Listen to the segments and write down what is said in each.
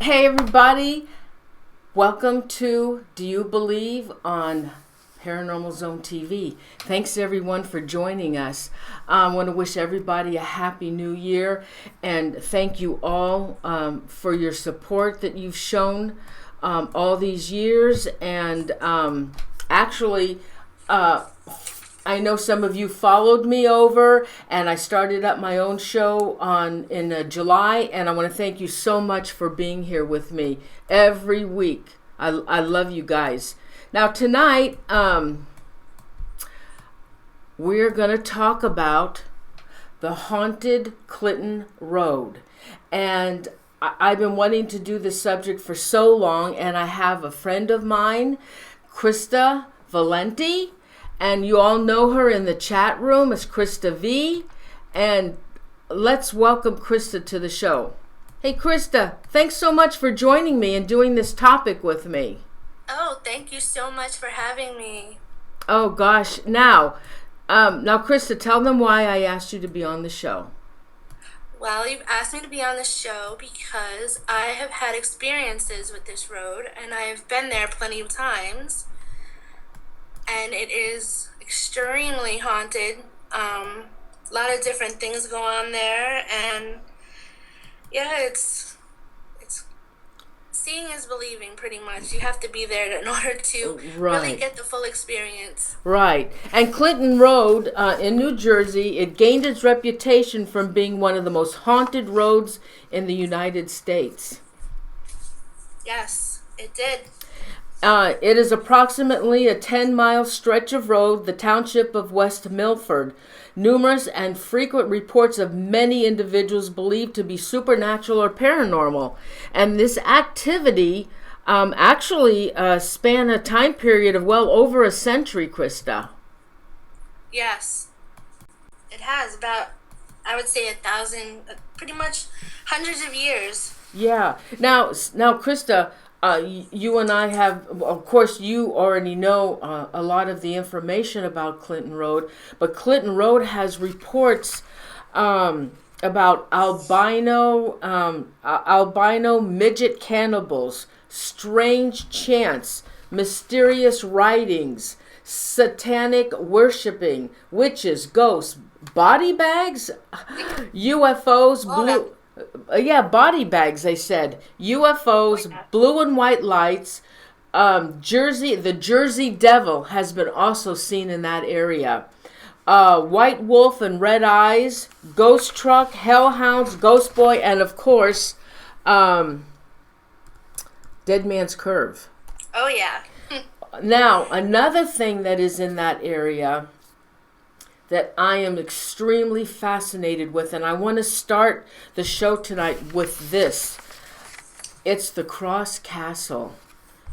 Hey everybody, welcome to Do You Believe on Paranormal Zone TV. Thanks everyone for joining us. I want to wish everybody a happy new year and thank you all for your support that you've shown all these years. And actually, I know some of you followed me over, and I started up my own show in July, and I want to thank you so much for being here with me every week. I love you guys. Now tonight, we're going to talk about the haunted Clinton Road, and I've been wanting to do this subject for so long, and I have a friend of mine, Christa Valenti. And you all know her in the chat room as Christa V. And let's welcome Christa to the show. Hey, Christa, thanks so much for joining me and doing this topic with me. Oh, thank you so much for having me. Oh, gosh. Now, Christa, tell them why I asked you to be on the show. Well, you've asked me to be on the show because I have had experiences with this road, and I have been there plenty of times. And it is extremely haunted. A lot of different things go on there, and yeah, it's seeing is believing pretty much. You have to be there in order to really get the full experience. Right. And Clinton Road in New Jersey, it gained its reputation from being one of the most haunted roads in the United States. Yes, it did. It is approximately a 10-mile stretch of road, the township of West Milford. Numerous and frequent reports of many individuals believed to be supernatural or paranormal. And this activity actually spanned a time period of well over a century, Christa. Yes, it has about, I would say, 1,000, pretty much hundreds of years. Yeah. Now, Christa, you and I have, of course, you already know a lot of the information about Clinton Road, but Clinton Road has reports about albino midget cannibals, strange chants, mysterious writings, satanic worshiping, witches, ghosts, body bags, UFOs, body bags, they said. UFOs, blue and white lights. The Jersey Devil has been also seen in that area. White wolf and red eyes, ghost truck, hellhounds, ghost boy, and of course, Dead Man's Curve. Oh, yeah. Now, another thing that is in that area that I am extremely fascinated with, and I want to start the show tonight with this. It's the Cross Castle.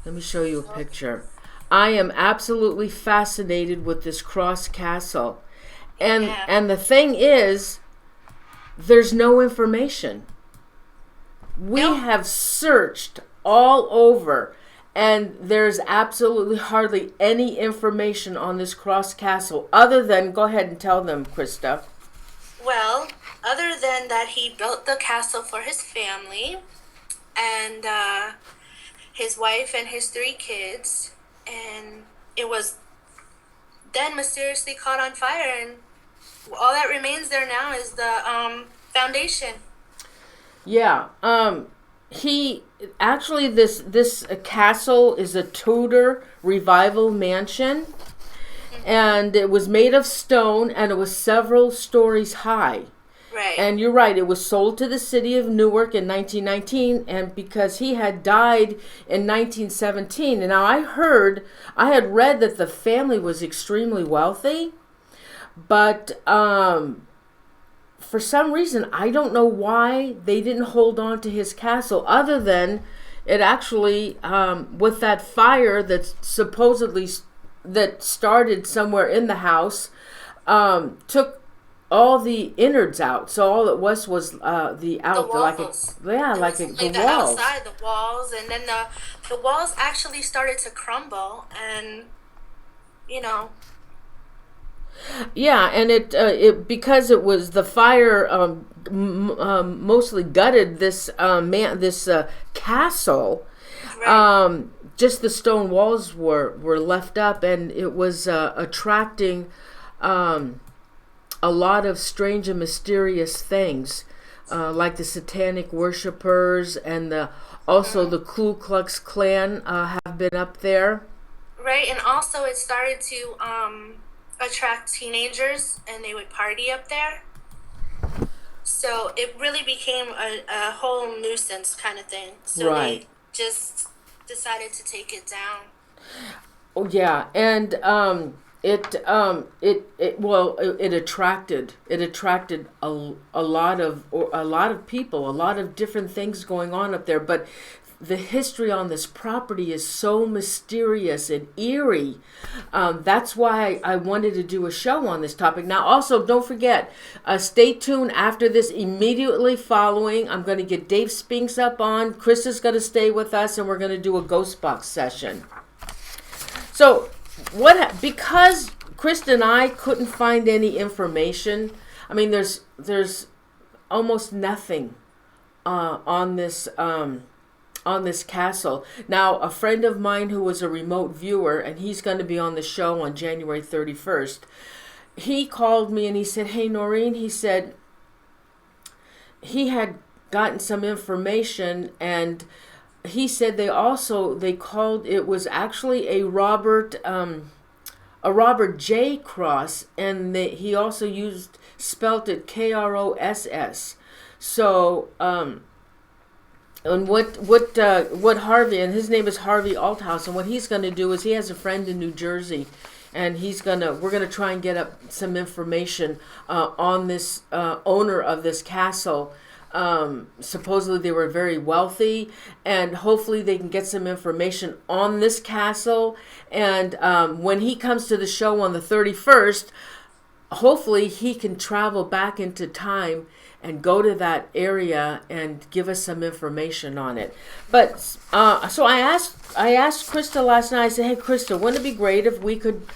Let me show you a picture. I am absolutely fascinated with this Cross Castle. And the thing is, there's no information. We have searched all over, and there's absolutely hardly any information on this Cross Castle other than, go ahead and tell them, Christa. Well, other than that he built the castle for his family and his wife and his 3 kids, and it was then mysteriously caught on fire, and all that remains there now is the foundation. Yeah, he actually this castle is a Tudor revival mansion, and it was made of stone, and it was several stories high. Right. And you're right, it was sold to the city of Newark in 1919, and because he had died in 1917. And now I had read that the family was extremely wealthy, but for some reason, I don't know why they didn't hold on to his castle, other than it actually, with that fire that supposedly that started somewhere in the house, took all the innards out. So all it was the out, the walls. The walls. Outside the walls, and then the walls actually started to crumble, and Yeah, and it because it was the fire mostly gutted this castle. Right. Just the stone walls were left up, and it was attracting a lot of strange and mysterious things, like the Satanic worshipers and also the Ku Klux Klan have been up there. Right, and also it started to attract teenagers, and they would party up there. So it really became a whole nuisance kind of thing. So Right. they just decided to take it down. Oh yeah, and it attracted a lot of people, a lot of different things going on up there. But the history on this property is so mysterious and eerie. That's why I wanted to do a show on this topic. Now, also, don't forget, stay tuned after this. Immediately following, I'm going to get Dave Spinks up on. Chris is going to stay with us, and we're going to do a ghost box session. So, because Krista and I couldn't find any information. I mean, there's almost nothing on this castle. Now, a friend of mine who was a remote viewer, and he's going to be on the show on January 31st, he called me and he said, "Hey, Noreen," he said he had gotten some information, and he said they called, it was actually a Robert J. Cross, and he also spelt it Kross. So, and what Harvey, and his name is Harvey Althouse, and what he's going to do is, he has a friend in New Jersey, and we're gonna try and get up some information on this owner of this castle. Supposedly they were very wealthy, and hopefully they can get some information on this castle. And when he comes to the show on the 31st, hopefully he can travel back into time and go to that area and give us some information on it. But so I asked Krista last night. I said, "Hey, Krista, wouldn't it be great if we could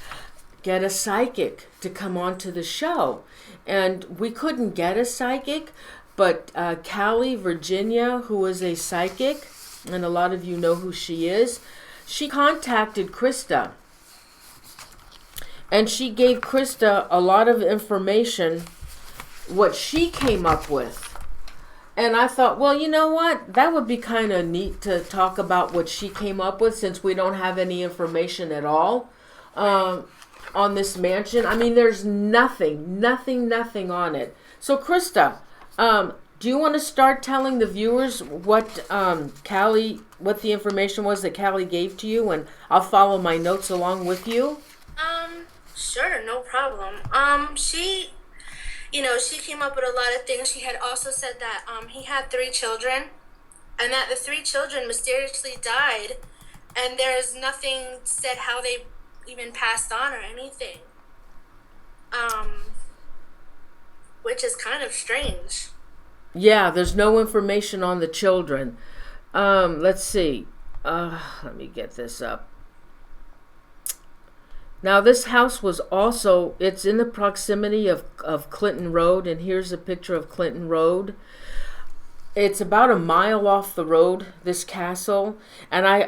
get a psychic to come on to the show?" And we couldn't get a psychic, but Callie, Virginia, who is a psychic, and a lot of you know who she is, she contacted Krista. And she gave Krista a lot of information, what she came up with. And I thought, well, you know what? That would be kind of neat to talk about what she came up with, since we don't have any information at all on this mansion. I mean, there's nothing on it. So, Krista, do you want to start telling the viewers what the information was that Callie gave to you, and I'll follow my notes along with you? Sure, no problem. She came up with a lot of things. She had also said that he had 3 children, and that the 3 children mysteriously died, and there's nothing said how they even passed on or anything. Which is kind of strange. Yeah, there's no information on the children. Let's see. Let me get this up. Now, this house was also, it's in the proximity of Clinton Road, and here's a picture of Clinton Road. It's about a mile off the road, this castle. And I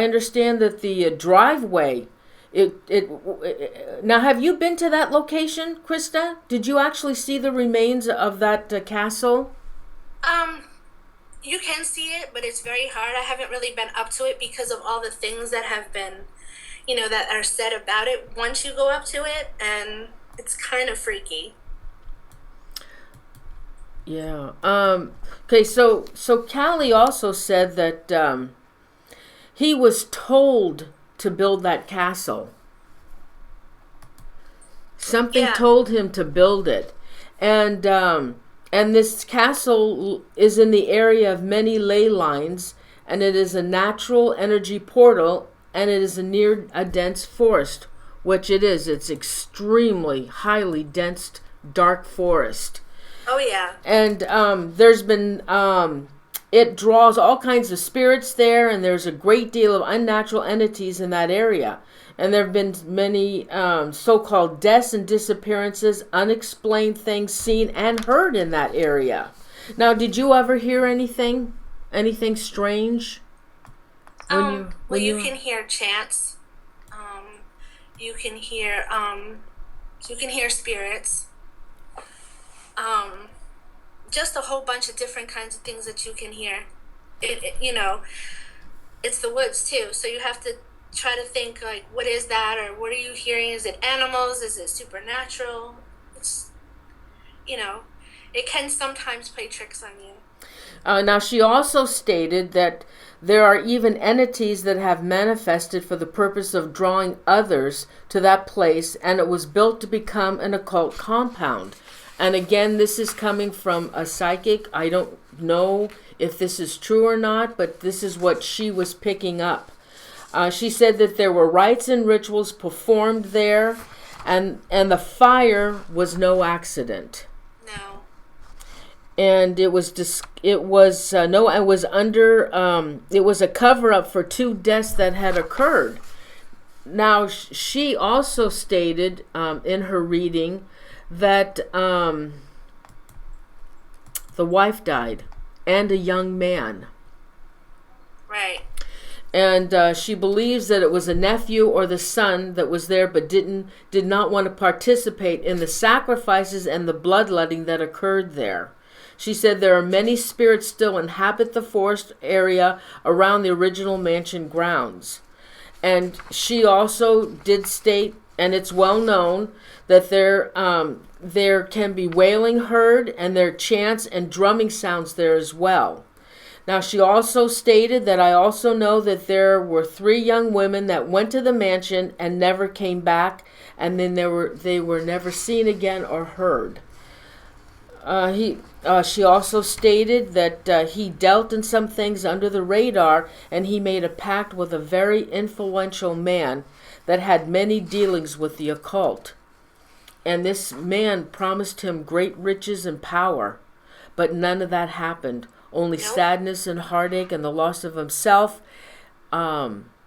understand that the driveway, now, have you been to that location, Krista? Did you actually see the remains of that castle? You can see it, but it's very hard. I haven't really been up to it because of all the things that have been, that are said about it once you go up to it, and it's kind of freaky. Yeah. Okay, so Callie also said that he was told to build that castle. Something told him to build it. And this castle is in the area of many ley lines, and it is a natural energy portal, and it is near a dense forest, which it is. It's extremely highly dense, dark forest. Oh, yeah. And there's been, it draws all kinds of spirits there, and there's a great deal of unnatural entities in that area. And there have been many so-called deaths and disappearances, unexplained things seen and heard in that area. Now, did you ever hear anything Anything strange? Well, you can hear chants. You can hear spirits. Just a whole bunch of different kinds of things that you can hear. It's the woods too, so you have to try to think, like, what is that, or what are you hearing? Is it animals? Is it supernatural? It's, it can sometimes play tricks on you. Now, she also stated that there are even entities that have manifested for the purpose of drawing others to that place, and it was built to become an occult compound. And again, this is coming from a psychic. I don't know if this is true or not, but this is what she was picking up. She said that there were rites and rituals performed there, and the fire was no accident. No. And it was a cover up for 2 deaths that had occurred. Now, she also stated in her reading that the wife died and a young man. Right. And she believes that it was a nephew or the son that was there, but did not want to participate in the sacrifices and the bloodletting that occurred there. She said there are many spirits still inhabit the forest area around the original mansion grounds. And she also did state, and it's well known, that there can be wailing heard, and there are chants and drumming sounds there as well. Now, she also stated that I also know that there were 3 young women that went to the mansion and never came back, and then they were never seen again or heard. She also stated that he dealt in some things under the radar, and he made a pact with a very influential man that had many dealings with the occult. And this man promised him great riches and power, but none of that happened. Only sadness and heartache and the loss of himself, Right.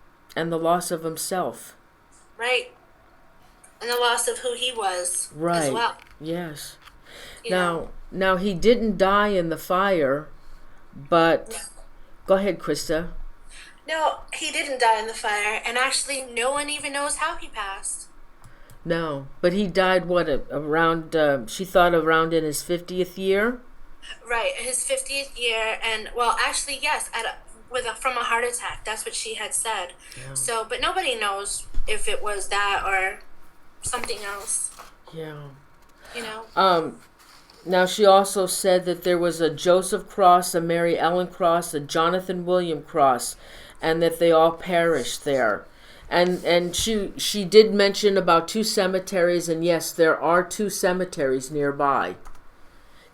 And the loss of who he was, right, as well. Yes. Now he didn't die in the fire, but no. Go ahead, Christa. No, he didn't die in the fire, and actually no one even knows how he passed. No, but he died around she thought around in his 50th year? Right, his 50th year, and well, actually yes, from a heart attack. That's what she had said. Yeah. So, but nobody knows if it was that or something else. Yeah. Now, she also said that there was a Joseph Cross, a Mary Ellen Cross, a Jonathan William Cross, and that they all perished there. And she did mention about 2 cemeteries, and yes, there are 2 cemeteries nearby.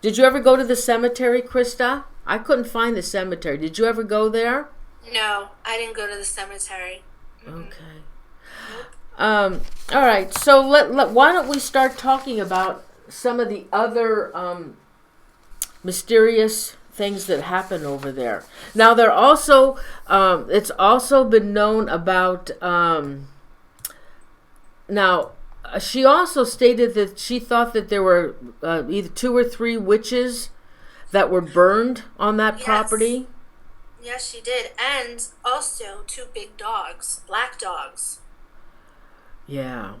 Did you ever go to the cemetery, Christa? I couldn't find the cemetery. Did you ever go there? No, I didn't go to the cemetery. Okay. All right, so why don't we start talking about some of the other mysterious things that happen over there. Now, they're also, it's also been known about, she also stated that she thought that there were either 2 or 3 witches that were burned on that property. Yes, she did. And also 2 big dogs, black dogs. Yeah.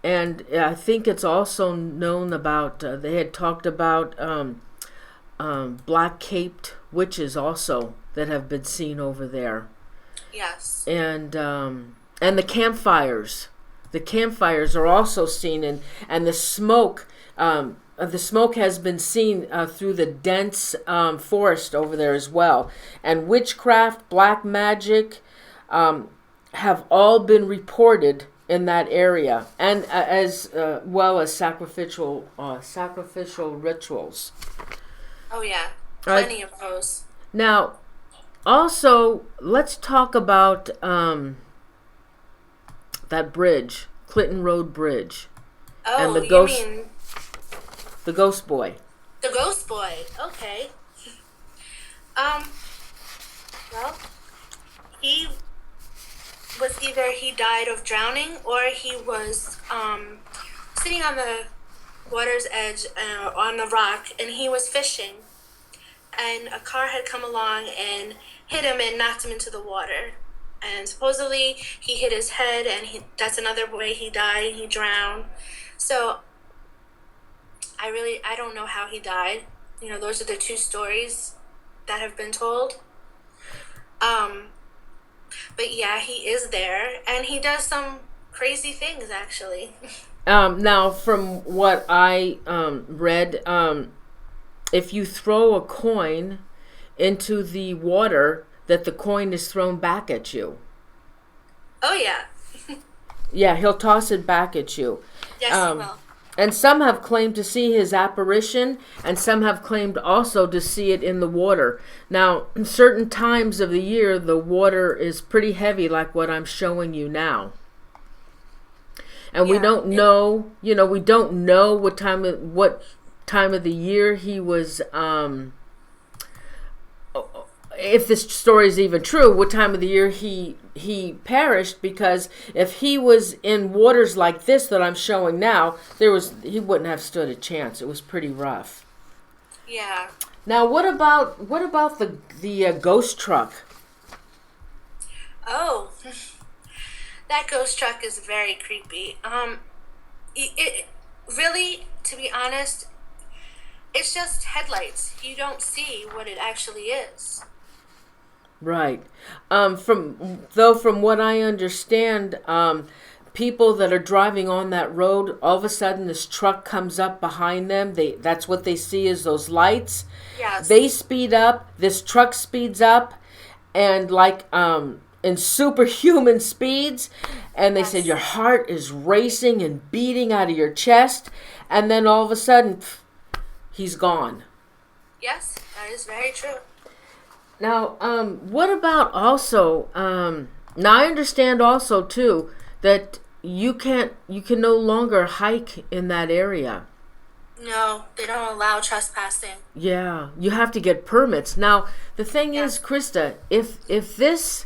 And I think it's also known about, they had talked about black-caped witches also that have been seen over there. Yes. And the campfires. The campfires are also seen, and the smoke has been seen through the dense forest over there as well. And witchcraft, black magic have all been reported in that area, and as well as sacrificial rituals. Oh yeah, plenty of those. Now, also, let's talk about that bridge, Clinton Road Bridge. Oh, and the ghost boy. The ghost boy. Okay. Well, he died of drowning, or he was sitting on the water's edge on the rock, and he was fishing, and a car had come along and hit him and knocked him into the water. And supposedly he hit his head, and that's another way he died, and he drowned. So I don't know how he died. Those are the two stories that have been told. But yeah, he is there, and he does some crazy things, actually. Now, from what I read, if you throw a coin into the water, that the coin is thrown back at you. Oh, yeah. Yeah, he'll toss it back at you. Yes, he will. And some have claimed to see his apparition, and some have claimed also to see it in the water. Now, in certain times of the year, the water is pretty heavy, like what I'm showing you now. And we don't know, we don't know what time of the year he was, if this story is even true, what time of the year he perished, because if he was in waters like this that I'm showing now, he wouldn't have stood a chance. It was pretty rough. Yeah. Now, what about the ghost truck? Oh, that ghost truck is very creepy. It really, to be honest, it's just headlights. You don't see what it actually is. Right. From what I understand, people that are driving on that road, all of a sudden this truck comes up behind them. That's what they see is those lights. Yes. They speed up. This truck speeds up, and like in superhuman speeds, and they said your heart is racing and beating out of your chest, and then all of a sudden, he's gone. Yes, that is very true. Now, what about also, now I understand also too, that you can no longer hike in that area. No, they don't allow trespassing. Yeah, you have to get permits. Now, the thing is, Christa, if this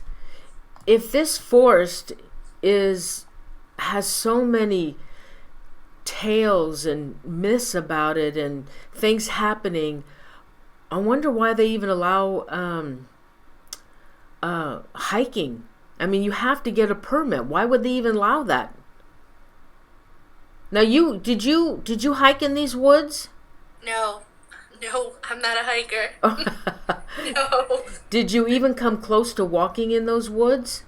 forest has so many tales and myths about it and things happening, I wonder why they even allow hiking. I mean, you have to get a permit. Why would they even allow that? Now, did you hike in these woods? No, I'm not a hiker. No. Did you even come close to walking in those woods?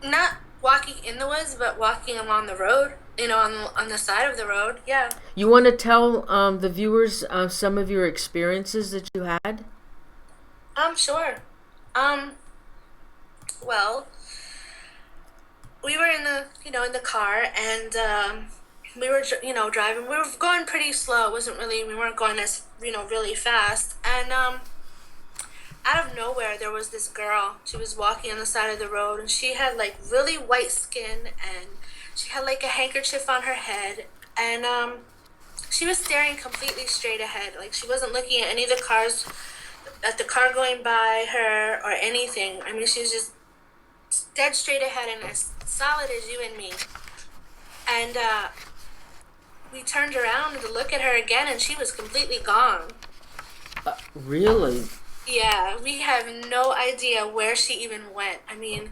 Not walking in the woods, but walking along the road. On the side of the road. Yeah. You want to tell the viewers some of your experiences that you had? Sure. Well, we were in the car, and we were driving. We were going pretty slow. We weren't going as really fast. And out of nowhere, there was this girl. She was walking on the side of the road, and she had like really white skin, and she had like a handkerchief on her head, and she was staring completely straight ahead. Like she wasn't looking at any of the cars, at the car going by her or anything. I mean, she was just dead straight ahead and as solid as you and me. And we turned around to look at her again, and she was completely gone. Really? Yeah, we have no idea where she even went. I mean,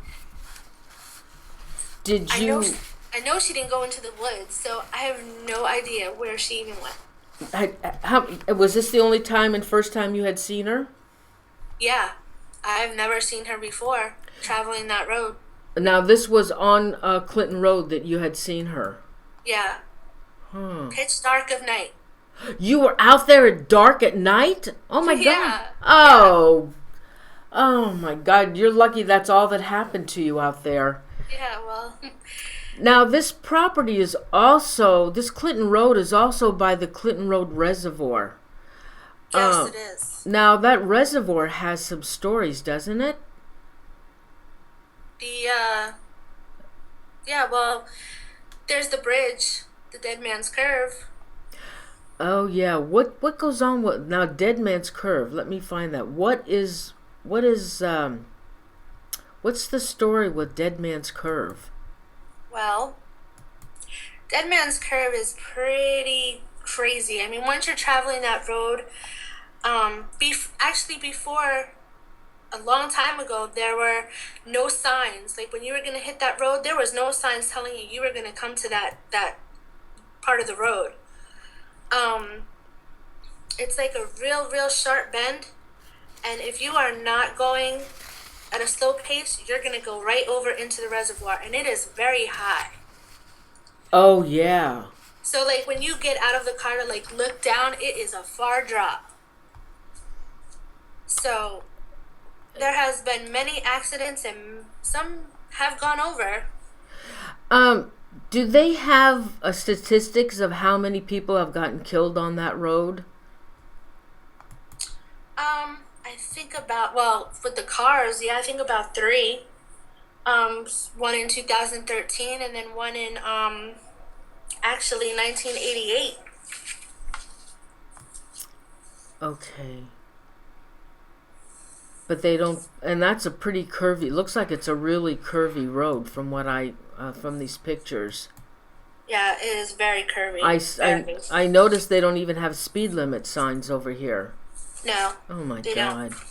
I know she didn't go into the woods, so I have no idea where she even went. Was this the only time and first time you had seen her? Yeah, I've never seen her before traveling that road. Now, this was on Clinton Road that you had seen her? Yeah. Pitch dark of night. You were out there at dark at night? Oh my God. Oh my God. You're lucky that's all that happened to you out there. Yeah, well. Now, this Clinton Road is also by the Clinton Road Reservoir. Yes, it is. Now, that reservoir has some stories, doesn't it? Well, there's the bridge, the Dead Man's Curve. Oh, yeah. What goes on with, now, Dead Man's Curve? Let me find that. What's the story with Dead Man's Curve? Well, Dead Man's Curve is pretty crazy. I mean, once you're traveling that road, Actually, before a long time ago, there were no signs. Like when you were gonna hit that road, there was no signs telling you were gonna come to that part of the road. It's like a real sharp bend, and if you are not going at a slow pace, you're gonna go right over into the reservoir, and it is very high. Oh, yeah. So like when you get out of the car to like look down, it is a far drop. So there has been many accidents, and some have gone over. Do they have statistics of how many people have gotten killed on that road? I think about, well, with the cars, yeah, I think about three. One in 2013, and then one in actually 1988. Okay. But they don't, and that's a pretty curvy, it looks like it's a really curvy road from what from these pictures. Yeah, it is very curvy. I noticed they don't even have speed limit signs over here. No. Oh my they God. Don't.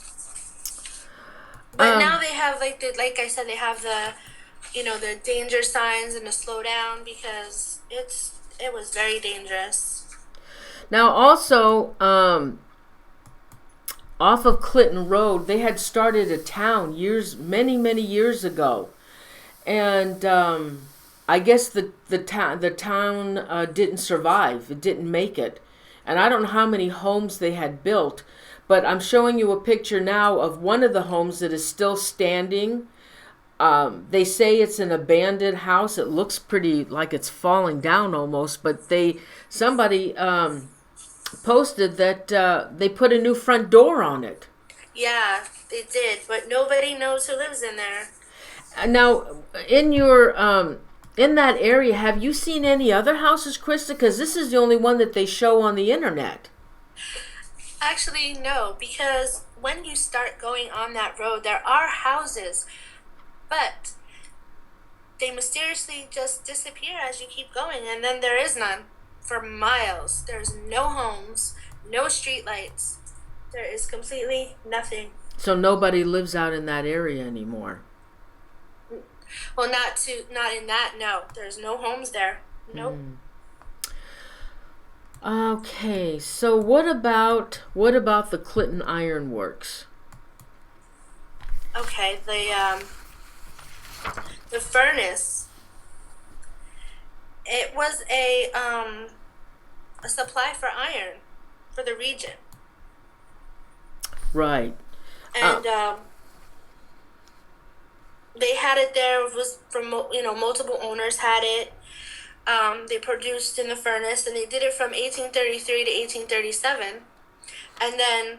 But now they have like I said, they have the danger signs and the slow down, because it was very dangerous. Now also, off of Clinton Road, they had started a town many years ago, and I guess the town didn't survive. It didn't make it, and I don't know how many homes they had built, but I'm showing you a picture now of one of the homes that is still standing. They say it's an abandoned house. It looks pretty like it's falling down almost, but somebody posted that they put a new front door on it. Yeah, they did, but nobody knows who lives in there. Now, in that area, have you seen any other houses, Christa? Because this is the only one that they show on the internet. Actually, no, because when you start going on that road, there are houses, but they mysteriously just disappear as you keep going, and then there is none for miles. There's no homes, no streetlights. There is completely nothing. So nobody lives out in that area anymore. Well, not in that. No, there's no homes there. Nope. Okay, so what about the Clinton Iron Works? Okay, the furnace. It was a supply for iron for the region. Right. And they had it there. It was from multiple owners had it. They produced in the furnace, and they did it from 1833 to 1837, and then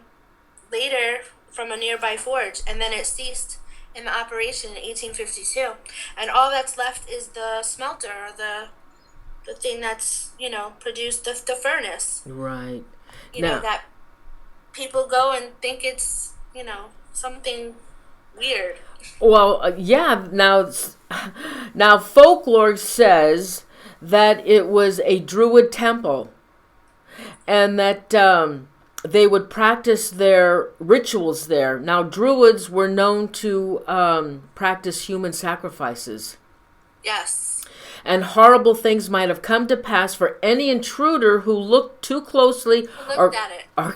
later from a nearby forge, and then it ceased in the operation in 1852. And all that's left is the smelter, or the thing that's produced the furnace. Right. That people go and think it's something weird. Well, yeah. Now folklore says that it was a Druid temple, and that they would practice their rituals there. Now, Druids were known to practice human sacrifices. Yes. And horrible things might have come to pass for any intruder who looked too closely or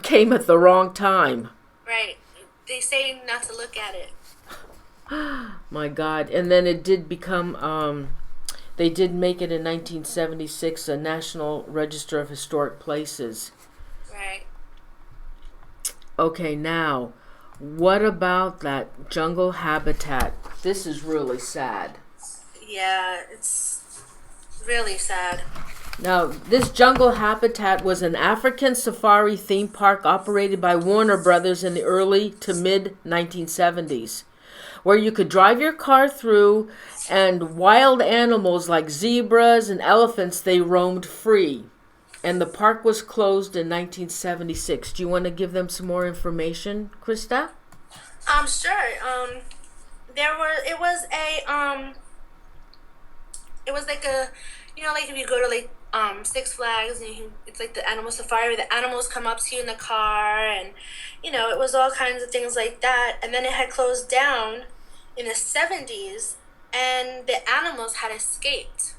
came at the wrong time. Right. They say not to look at it. My God. And then it did become... they did make it in 1976 a National Register of Historic Places. Right. Okay, now, what about that jungle habitat? This is really sad. Yeah, it's really sad. Now, this jungle habitat was an African safari theme park operated by Warner Brothers in the early to mid 1970s, where you could drive your car through, and wild animals like zebras and elephants, they roamed free. And the park was closed in 1976. Do you want to give them some more information, Christa? Sure. It was like a, like if you go to like Six Flags, and it's like the animal safari where the animals come up to you in the car, and it was all kinds of things like that. And then it had closed down in the 70s, and the animals had escaped.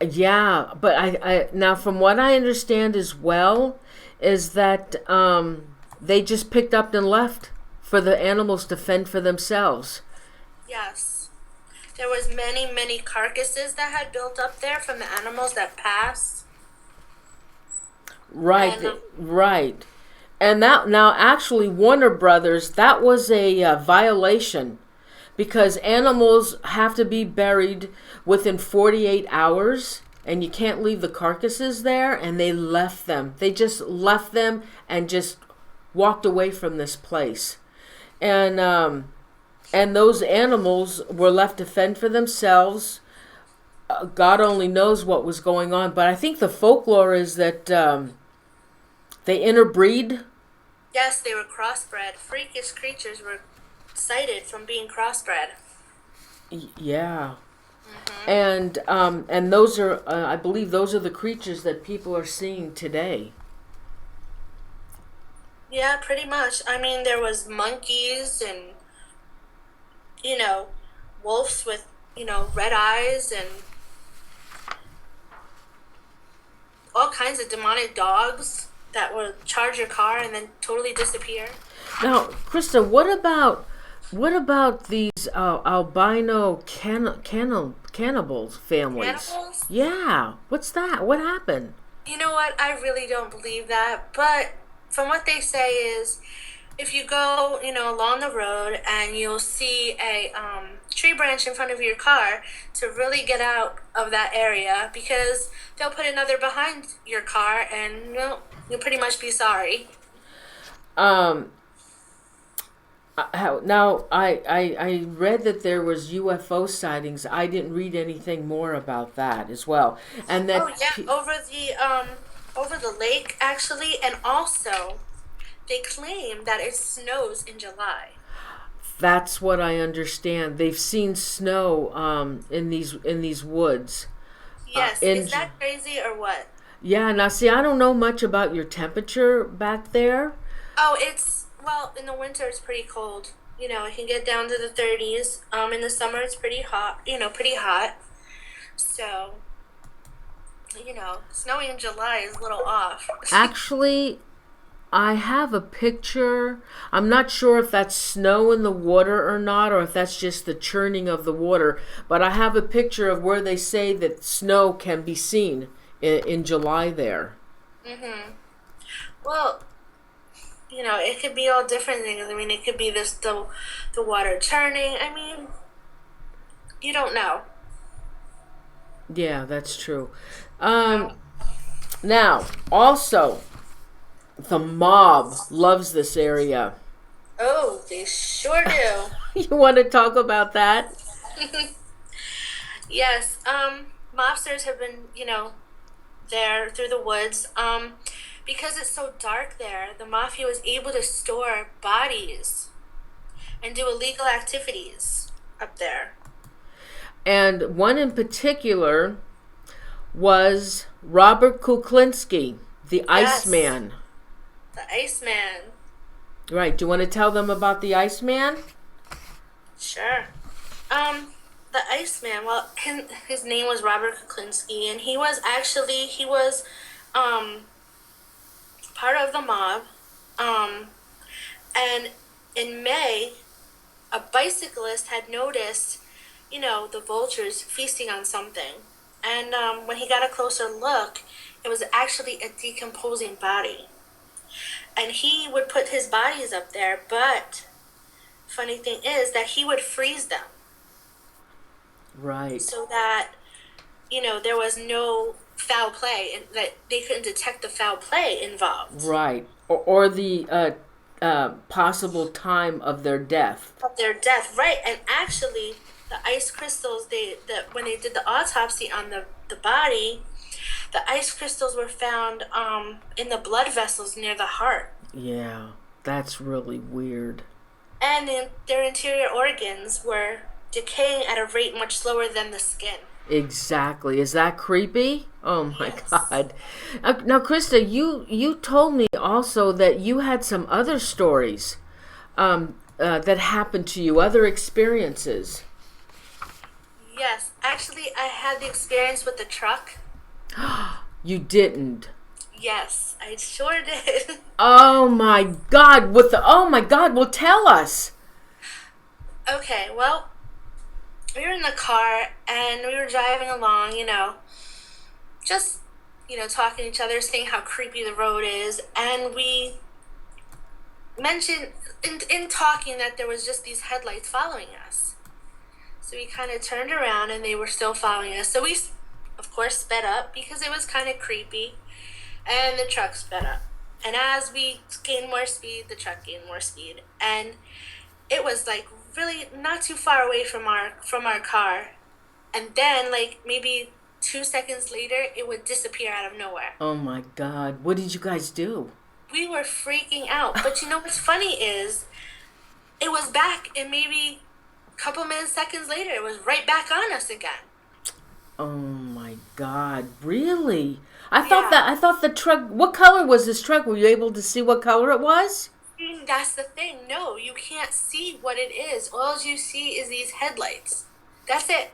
Yeah, but I now from what I understand as well is that they just picked up and left for the animals to fend for themselves. Yes. There was many carcasses that had built up there from the animals that passed. Right, And right. And that now actually Warner Brothers, that was a violation because animals have to be buried within 48 hours and you can't leave the carcasses there, and they left them. They just left them and just walked away from this place. And those animals were left to fend for themselves. God only knows what was going on, but I think the folklore is that they interbreed. yes, they were crossbred. Freakish creatures were sighted from being crossbred. Yeah. And those are I believe those are the creatures that people are seeing today. Yeah, pretty much. I mean, there was monkeys and, wolves with, red eyes, and all kinds of demonic dogs that would charge your car and then totally disappear. Now, Krista, what about these albino cannibals families? Cannibals? Yeah, what's that? What happened? You know what? I really don't believe that. But from what they say is, if you go, along the road and you'll see a tree branch in front of your car, to really get out of that area, because they'll put another behind your car and you'll pretty much be sorry. Now, I read that there was UFO sightings. I didn't read anything more about that as well. And that Oh yeah, over the lake actually, and also they claim that it snows in July. that's what I understand. They've seen snow in these woods. Yes, is that crazy or what? Yeah, now see, I don't know much about your temperature back there. Oh, well, in the winter it's pretty cold. It can get down to the 30s. In the summer it's pretty hot. Pretty hot. So, snowing in July is a little off. Actually, I have a picture. I'm not sure if that's snow in the water or not, or if that's just the churning of the water. But I have a picture of where they say that snow can be seen in July there. Well, it could be all different things. I mean, it could be the water churning. I mean, you don't know. Yeah, that's true. Now, also, the mob loves this area. Oh, they sure do. You want to talk about that? Yes. Mobsters have been, there through the woods. Because it's so dark there, the mafia was able to store bodies and do illegal activities up there. And one in particular was Robert Ku Klux Klan, the Yes. Iceman. The Iceman. Right. Do you want to tell them about the Iceman? Sure. The Iceman, well, his name was Robert Ku Klux Klan, and he was part of the mob. And in May, a bicyclist had noticed, the vultures feasting on something. And when he got a closer look, it was actually a decomposing body. And he would put his bodies up there, but funny thing is that he would freeze them. Right. So that, there was no foul play, and that they couldn't detect the foul play involved. Right. Or the possible time of their death. Of their death, right. And actually, the ice crystals, when they did the autopsy on the body, the ice crystals were found in the blood vessels near the heart. Yeah, that's really weird. And their interior organs were decaying at a rate much slower than the skin. Exactly. Is that creepy? Oh my Yes. God. Now, Krista, you told me also that you had some other stories that happened to you, other experiences. Yes. Actually, I had the experience with the truck. You didn't. Yes, I sure did. Oh my God. Oh my God. Well, tell us. Okay, well, we were in the car and we were driving along, just, talking to each other, saying how creepy the road is. And we mentioned in talking that there was just these headlights following us. So we kind of turned around and they were still following us. So we, of course, sped up because it was kind of creepy. And the truck sped up. And as we gained more speed, the truck gained more speed. And it was like really not too far away from our car. And then like maybe 2 seconds later, it would disappear out of nowhere. Oh my God. What did you guys do? We were freaking out. But what's funny is it was back, and maybe a couple minutes, seconds later, it was right back on us again. Oh my God. Really? Yeah. I thought the truck, what color was this truck? Were you able to see what color it was? That's the thing. No, you can't see what it is. All you see is these headlights. That's it.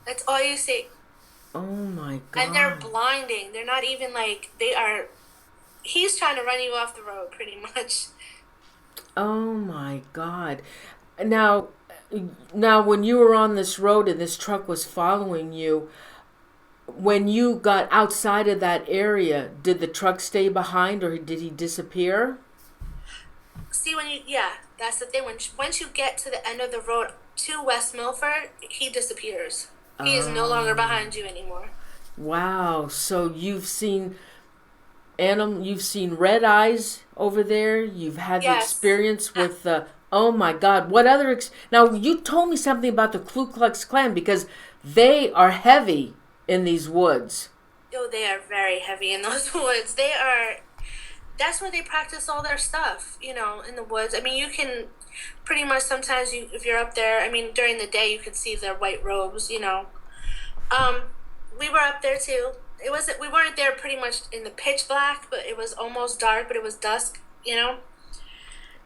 That's all you see. Oh my And they're God. blinding. They're not even like, he's trying to run you off the road pretty much. Oh my God. Now, when you were on this road and this truck was following you, when you got outside of that area, did the truck stay behind or did he disappear? See, yeah, that's the thing. Once you get to the end of the road to West Milford, he disappears. He is no longer behind you anymore. Wow. So you've seen red eyes over there. You've had the Yes. experience with the, oh my God, what other, now you told me something about the Ku Klux Klan because they are heavy in these woods. Oh, they are very heavy in those woods. That's where they practice all their stuff, in the woods. I mean, you can pretty much sometimes if you're up there, I mean, during the day you could see their white robes. We were up there too. We weren't there pretty much in the pitch black, but it was almost dark, but it was dusk.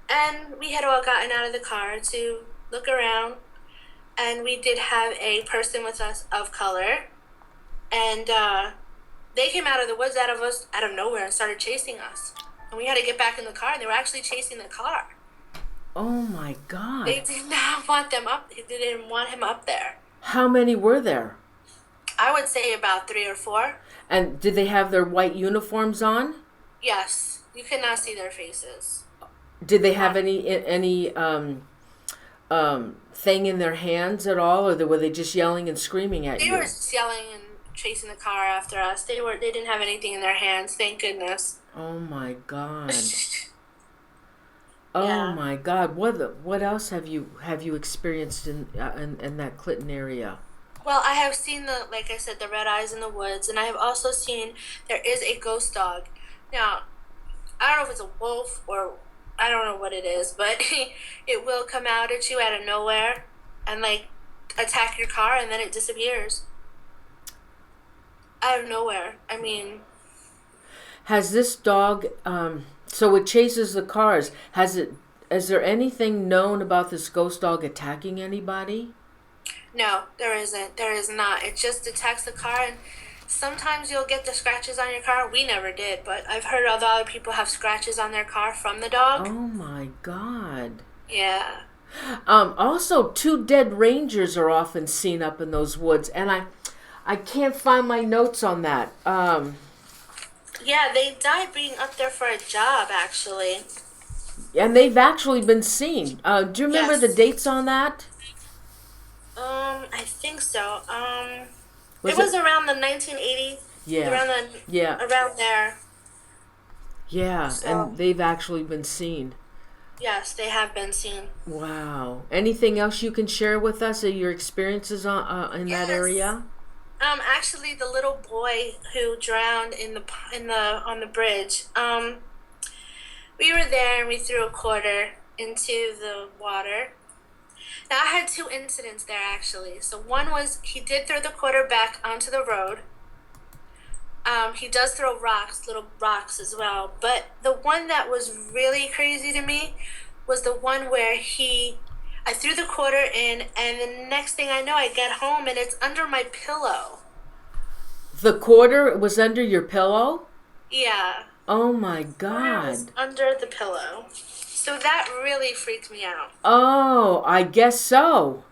And we had all gotten out of the car to look around, and we did have a person with us of color, and they came out of the woods out of nowhere and started chasing us. And we had to get back in the car, and they were actually chasing the car. Oh my God. They did not want them up. They didn't want him up there. How many were there? I would say about 3 or 4. And did they have their white uniforms on? Yes, you could not see their faces. Did they have any thing in their hands at all, or were they just yelling and screaming at They you? were yelling and chasing the car after us. They didn't have anything in their hands, thank goodness. Oh my God. Oh Yeah. my God. What else have you experienced in that Clinton area? Well, I have seen like I said, the red eyes in the woods, and I have also seen there is a ghost dog. Now, I don't know if it's a wolf or I don't know what it is, but it will come out at you out of nowhere and like attack your car, and then it disappears out of nowhere. I mean, Has this dog, so it chases the cars, is there anything known about this ghost dog attacking anybody? no, there isn't. There is not. It just attacks the car, and sometimes you'll get the scratches on your car. We never did, but I've heard other people have scratches on their car from the dog. Oh my God. Yeah. Also, 2 dead rangers are often seen up in those woods, and I can't find my notes on that. Yeah, they died being up there for a job, actually. And they've actually been seen. Do you remember Yes. the dates on that? I think so. Was it was around the 1980s. Yeah. Yeah. Around there. Yeah, So, and they've actually been seen. yes, they have been seen. Wow. Anything else you can share with us of your experiences in that Yes. area? Actually, the little boy who drowned on the bridge. We were there and we threw a quarter into the water, Now, I had two incidents there, actually. So one was he did throw the quarter back onto the road. He does throw rocks, little rocks as well. But the one that was really crazy to me was the one where I threw the quarter in, and the next thing I know, I get home and it's under my pillow. The quarter was under your pillow? Yeah. Oh my God. It was under the pillow. So that really freaked me out. Oh, I guess so.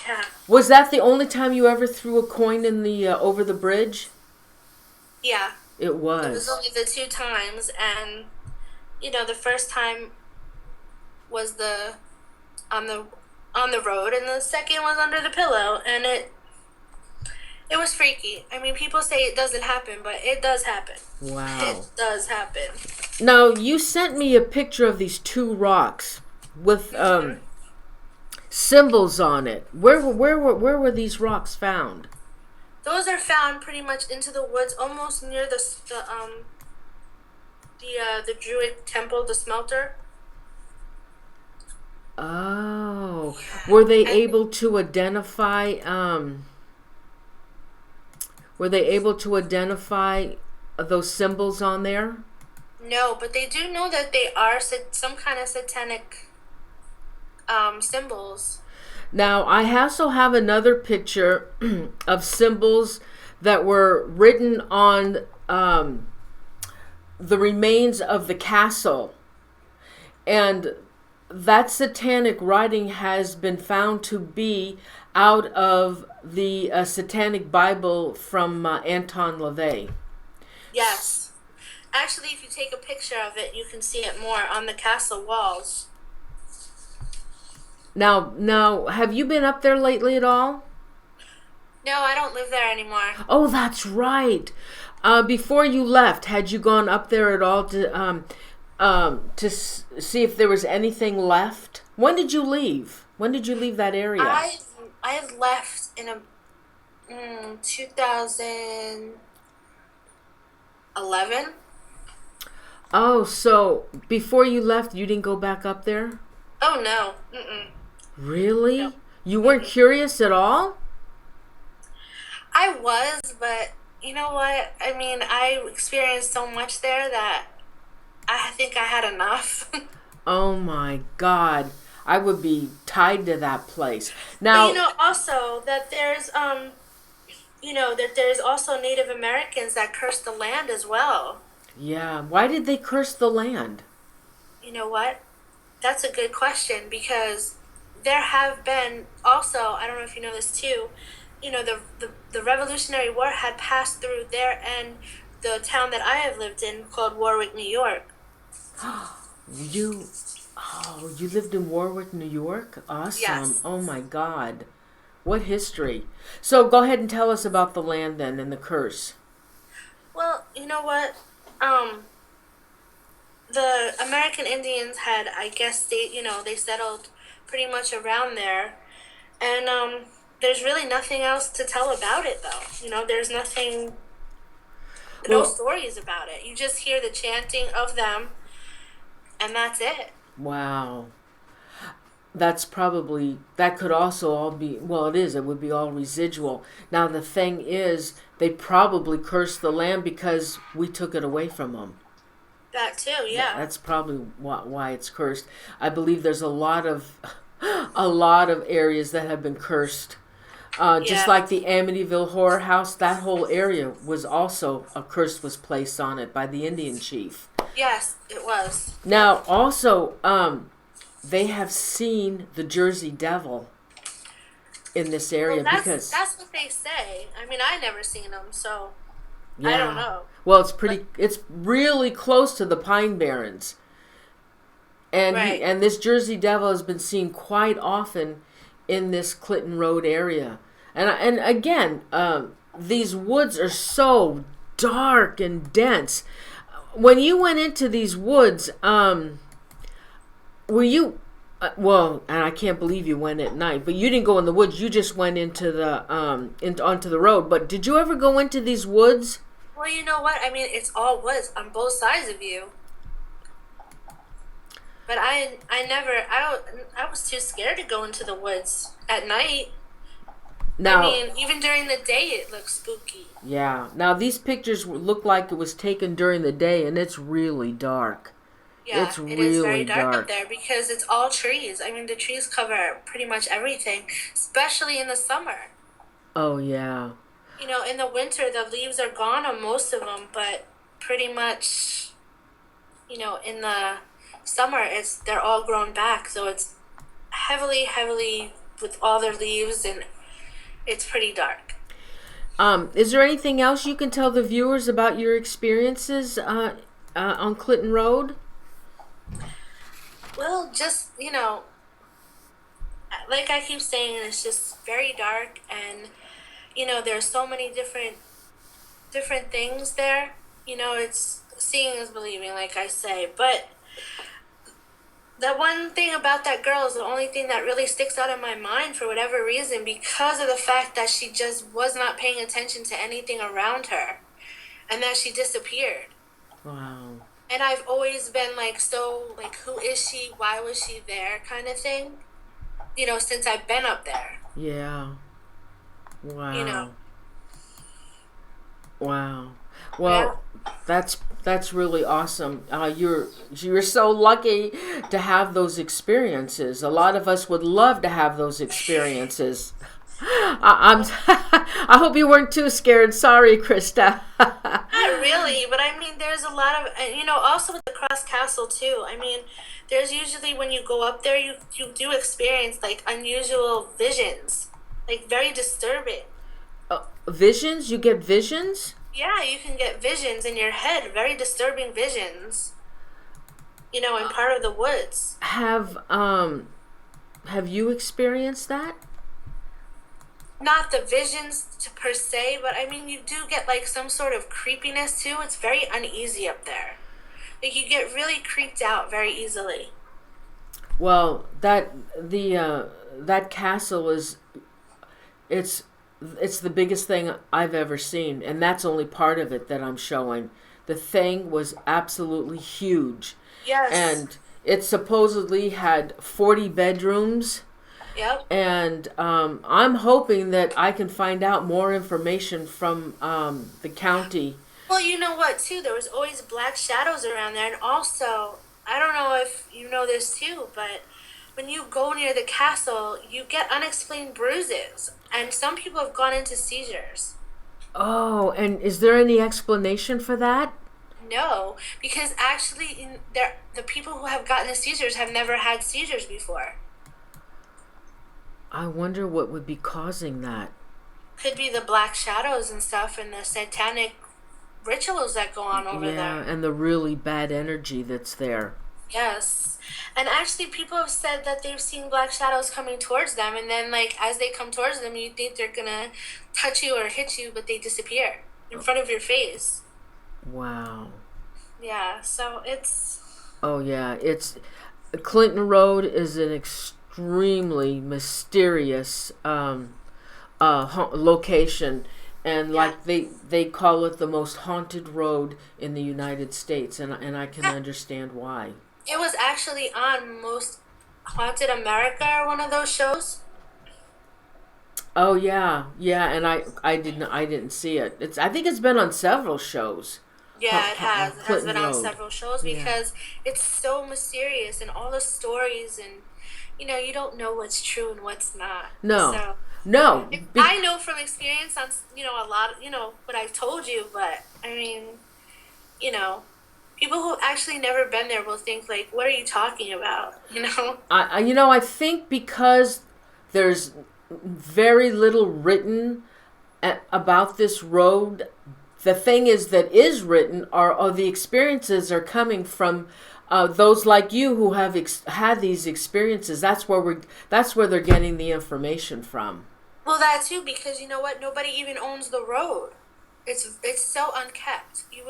Yeah. Was that the only time you ever threw a coin in the over the bridge? Yeah. It was. It was only the two times, and the first time was on the road, and the second was under the pillow, and it was freaky. I mean, people say it doesn't happen, but it does happen. Wow. It does happen. Now, you sent me a picture of these two rocks with symbols on it. Where were these rocks found? Those are found pretty much into the woods, almost near the Druid temple, the smelter. Oh, Yeah. were they able to identify? Were they able to identify those symbols on there? No, but they do know that they are some kind of satanic symbols. Now, I also have another picture of symbols that were written on the remains of the castle. And that Satanic writing has been found to be out of the Satanic Bible from Anton LaVey. Yes. Actually, if you take a picture of it, you can see it more on the castle walls. Now, have you been up there lately at all? No, I don't live there anymore. Oh, that's right. Before you left, had you gone up there at all to see if there was anything left? When did you leave? When did you leave that area? I left in 2011. Oh, so before you left, you didn't go back up there? Oh, no. Mm-mm. Really? No. You weren't curious at all? I was, but you know what? I mean, I experienced so much there that I think I had enough. Oh my God. I would be tied to that place. Now, But also that there's that there's also Native Americans that curse the land as well. yeah, why did they curse the land? You know what? That's a good question, because there have been also, I don't know if you know this too, the Revolutionary War had passed through there and the town that I have lived in called Warwick, New York. You lived in Warwick, New York? Awesome. Yes. Oh my God. What history. So go ahead and tell us about the land then and the curse. Well, you know what? The American Indians had, I guess, they settled pretty much around there. And there's really nothing else to tell about it, though. There's no stories about it. You just hear the chanting of them, and that's it. Wow. That could also all be, well, it would be all residual. Now, the thing is, they probably cursed the land because we took it away from them. That too, yeah. That's probably why it's cursed. I believe there's a lot of areas that have been cursed. Just like the Amityville Horror House, that whole area was also, a curse was placed on it by the Indian chief. Yes, it was. Now, also, they have seen the Jersey Devil in this area. Well, because that's what they say. I mean, I never seen them, so yeah. I don't know. Well, it's really close to the Pine Barrens. And right. and this Jersey Devil has been seen quite often in this Clinton Road area. And again, these woods are so dark and dense. When you went into these woods, were you? And I can't believe you went at night. But you didn't go in the woods. You just went into the onto the road. But did you ever go into these woods? Well, you know what? I mean, it's all woods on both sides of you. But I was too scared to go into the woods at night. I Now, mean, even during the day it looks spooky. yeah. Now these pictures look like it was taken during the day, and it's really dark. Yeah, It's it is really very dark up dark. there because it's all trees. I mean, the trees cover pretty much everything, especially in the summer. Oh yeah. You know, in the winter, the leaves are gone on most of them, but pretty much, you know, in the summer, they're all grown back. So it's heavily with all their leaves, and it's pretty dark. Is there anything else you can tell the viewers about your experiences on Clinton Road? Well, just, you know, like I keep saying, it's just very dark, and you know, there's so many different things there. You know, it's seeing is believing, like I say. But the one thing about that girl is the only thing that really sticks out in my mind for whatever reason, because of the fact that she just was not paying attention to anything around her, and that she disappeared. Wow. And I've always been like, so, like, who is she? Why was she there? Kind of thing. You know, since I've been up there. Yeah. Wow. You know. Wow. Well, that's really awesome. You're so lucky to have those experiences. A lot of us would love to have those experiences. I'm I hope you weren't too scared. Sorry, Christa. Not really, but I mean, there's a lot of, you know, also with the Cross Castle too. I mean, there's usually when you go up there, you do experience like unusual visions, like very disturbing. Visions? You get visions? Yeah, you can get visions in your head, very disturbing visions. You know, in part of the woods. Have you experienced that? Not the visions per se, but I mean, you do get like some sort of creepiness too. It's very uneasy up there. Like you get really creeped out very easily. Well, that castle is it's the biggest thing I've ever seen, and that's only part of it that I'm showing. The thing was absolutely huge. Yes. And it supposedly had 40 bedrooms. Yep. And I'm hoping that I can find out more information from the county. Well, you know what, too? There was always black shadows around there. And also, I don't know if you know this, too, but when you go near the castle, you get unexplained bruises. And some people have gone into seizures. Oh, and is there any explanation for that? No, because actually, the people who have gotten the seizures have never had seizures before. I wonder what would be causing that. Could be the black shadows and stuff and the satanic rituals that go on over there. Yeah, and the really bad energy that's there. Yes. And actually, people have said that they've seen black shadows coming towards them, and then, like, as they come towards them, you think they're gonna touch you or hit you, but they disappear in front of your face. Wow. Yeah, so it's... Oh, yeah. Clinton Road is an extremely mysterious location. And like they call it the most haunted road in the United States, and I can understand why. It was actually on Most Haunted America, or one of those shows. Oh yeah, yeah, and I didn't see it. I think it's been on several shows. Yeah, it has. It has been on Road. several shows because it's so mysterious, and all the stories, and you know, you don't know what's true and what's not. No. So, No. I know from experience on, you know, a lot, you know, what I've told you, but I mean, you know, people who actually never been there will think like, what are you talking about? You know? I think because there's very little written about this road, the thing is written are the experiences are coming from those like you who have had these experiences. That's where they're getting the information from. Well, that too, because you know what? Nobody even owns the road. It's so unkept. You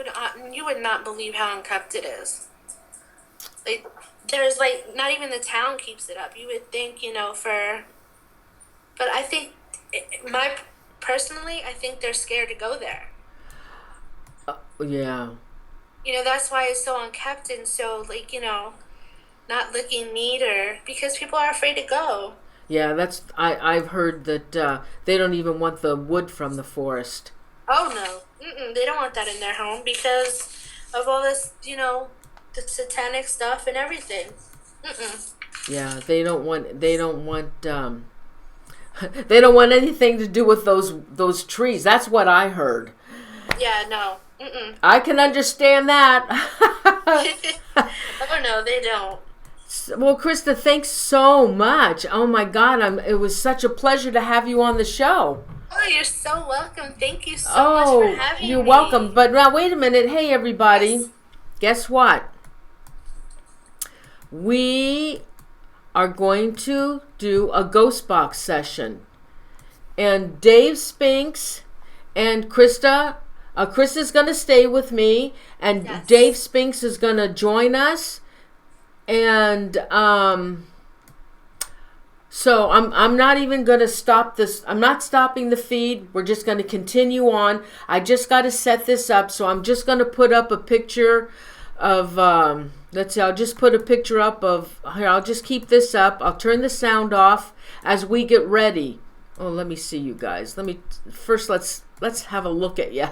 would not believe how unkept it is. Like there's like not even the town keeps it up. You would think, you know, but I think personally, I think they're scared to go there. Yeah. You know, that's why it's so unkept and so, like, you know, not looking neater because people are afraid to go. Yeah, I've heard that they don't even want the wood from the forest. Oh no, they don't want that in their home because of all this, the satanic stuff and everything. Mm-mm. Yeah, they don't want anything to do with those trees. That's what I heard. Yeah, no. Mm-mm. I can understand that. Oh no, they don't. Well, Christa, thanks so much. Oh my God, it was such a pleasure to have you on the show. Oh, you're so welcome. Thank you so much for Oh, having you're me. welcome. But now, wait a minute. Hey, everybody. Yes. Guess what? We are going to do a ghost box session. And Dave Spinks and Krista's going to stay with me. And Yes. Dave Spinks is going to join us. And so I'm not even going to stop this. I'm not stopping the feed. We're just going to continue on. I just got to set this up. So I'm just going to put up a picture of, let's see, I'll just put a picture up of, here, I'll just keep this up. I'll turn the sound off as we get ready. Oh, let me see you guys. Let's have a look at you.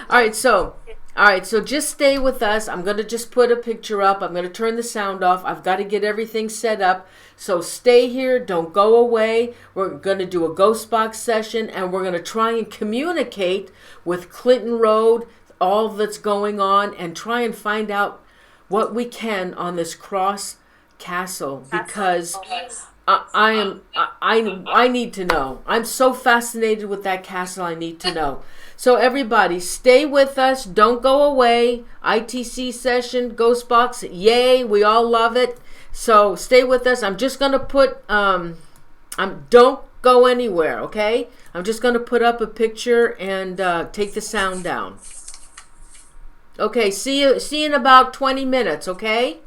All right, so just stay with us. I'm going to just put a picture up. I'm going to turn the sound off. I've got to get everything set up. So stay here. Don't go away. We're going to do a ghost box session, and we're going to try and communicate with Clinton Road, all that's going on, and try and find out what we can on this cross castle, because I need to know. I'm so fascinated with that castle. I need to know. So everybody, stay with us. Don't go away. ITC session, Ghost Box, yay! We all love it. So stay with us. I'm just gonna put. Don't go anywhere, okay? I'm just gonna put up a picture and take the sound down. Okay. See you in about 20 minutes. Okay.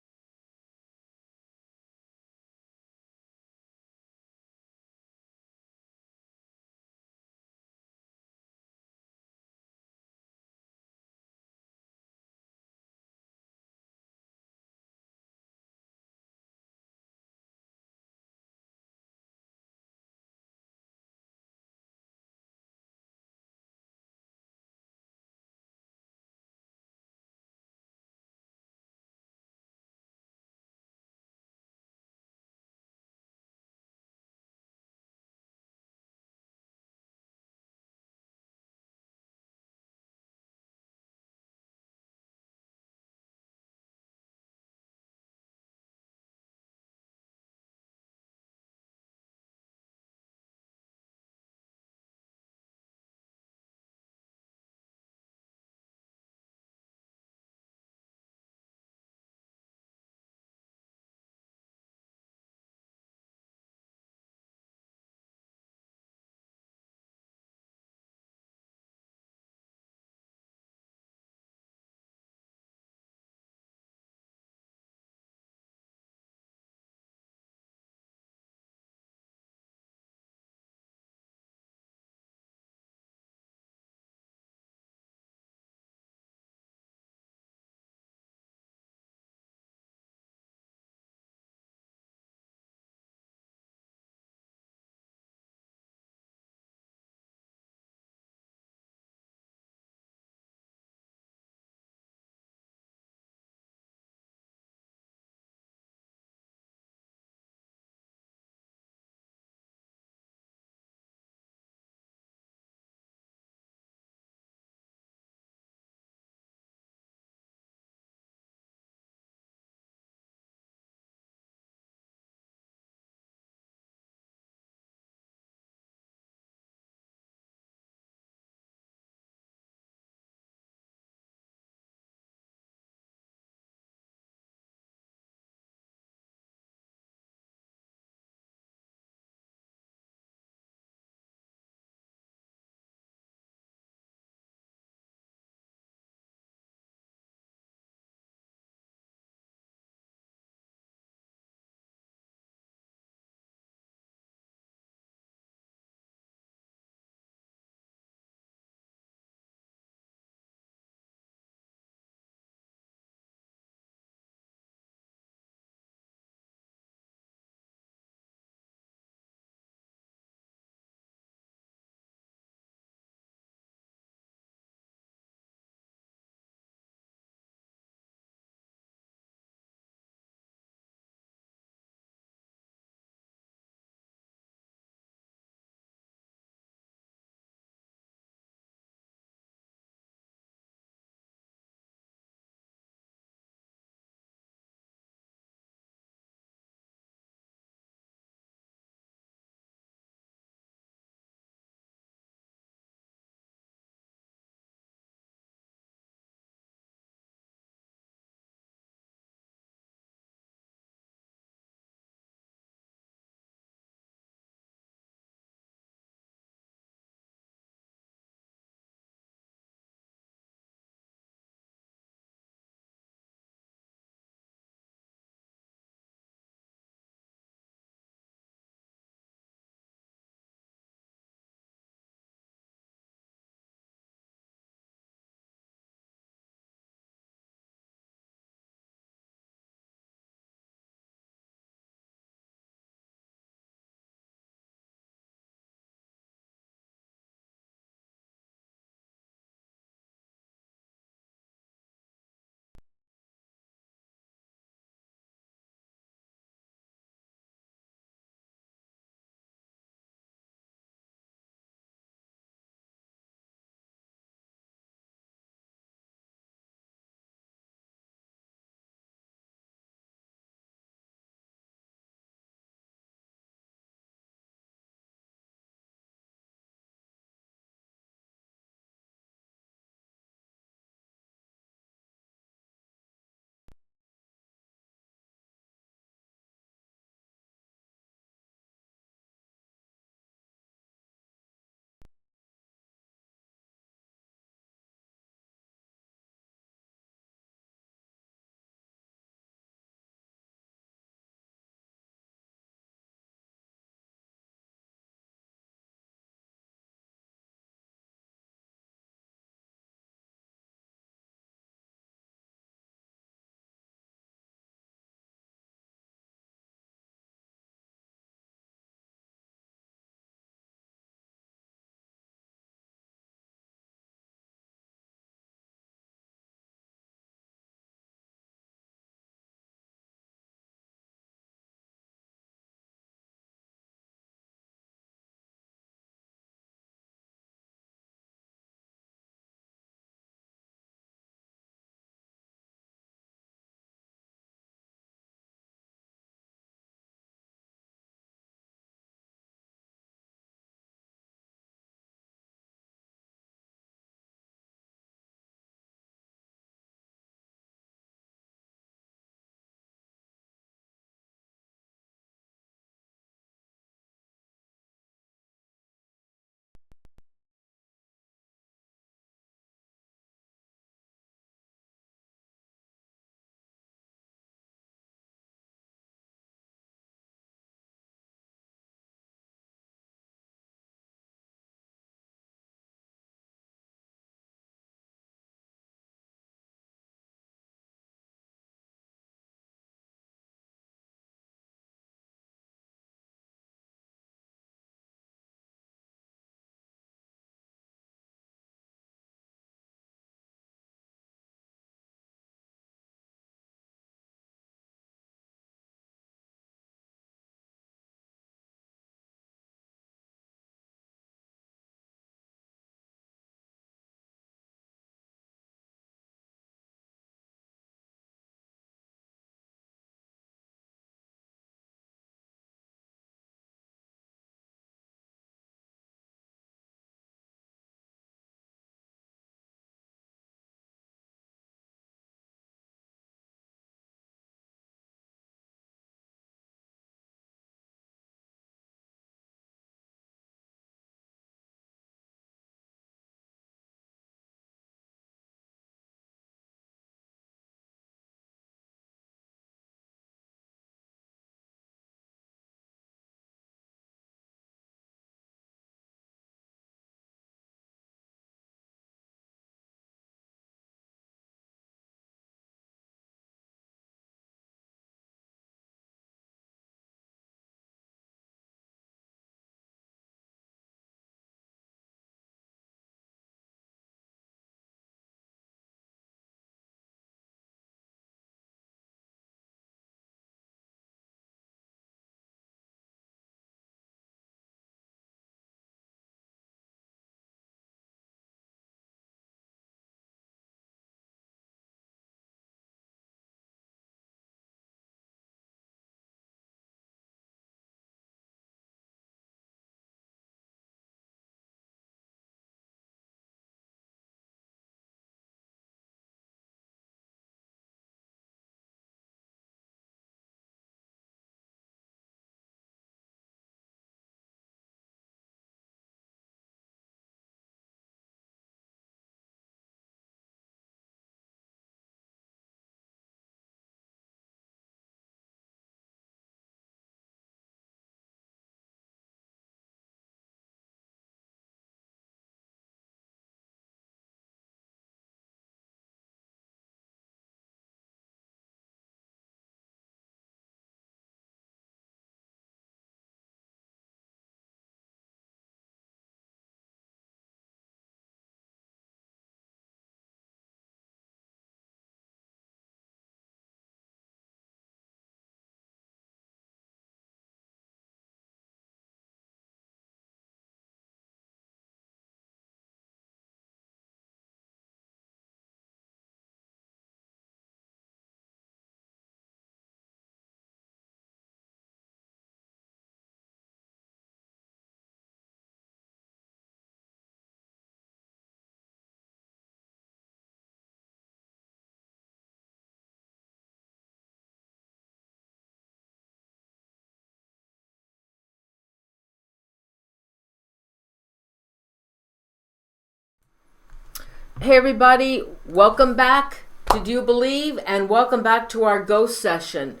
Hey everybody, welcome back to Do You Believe, and welcome back to our ghost session,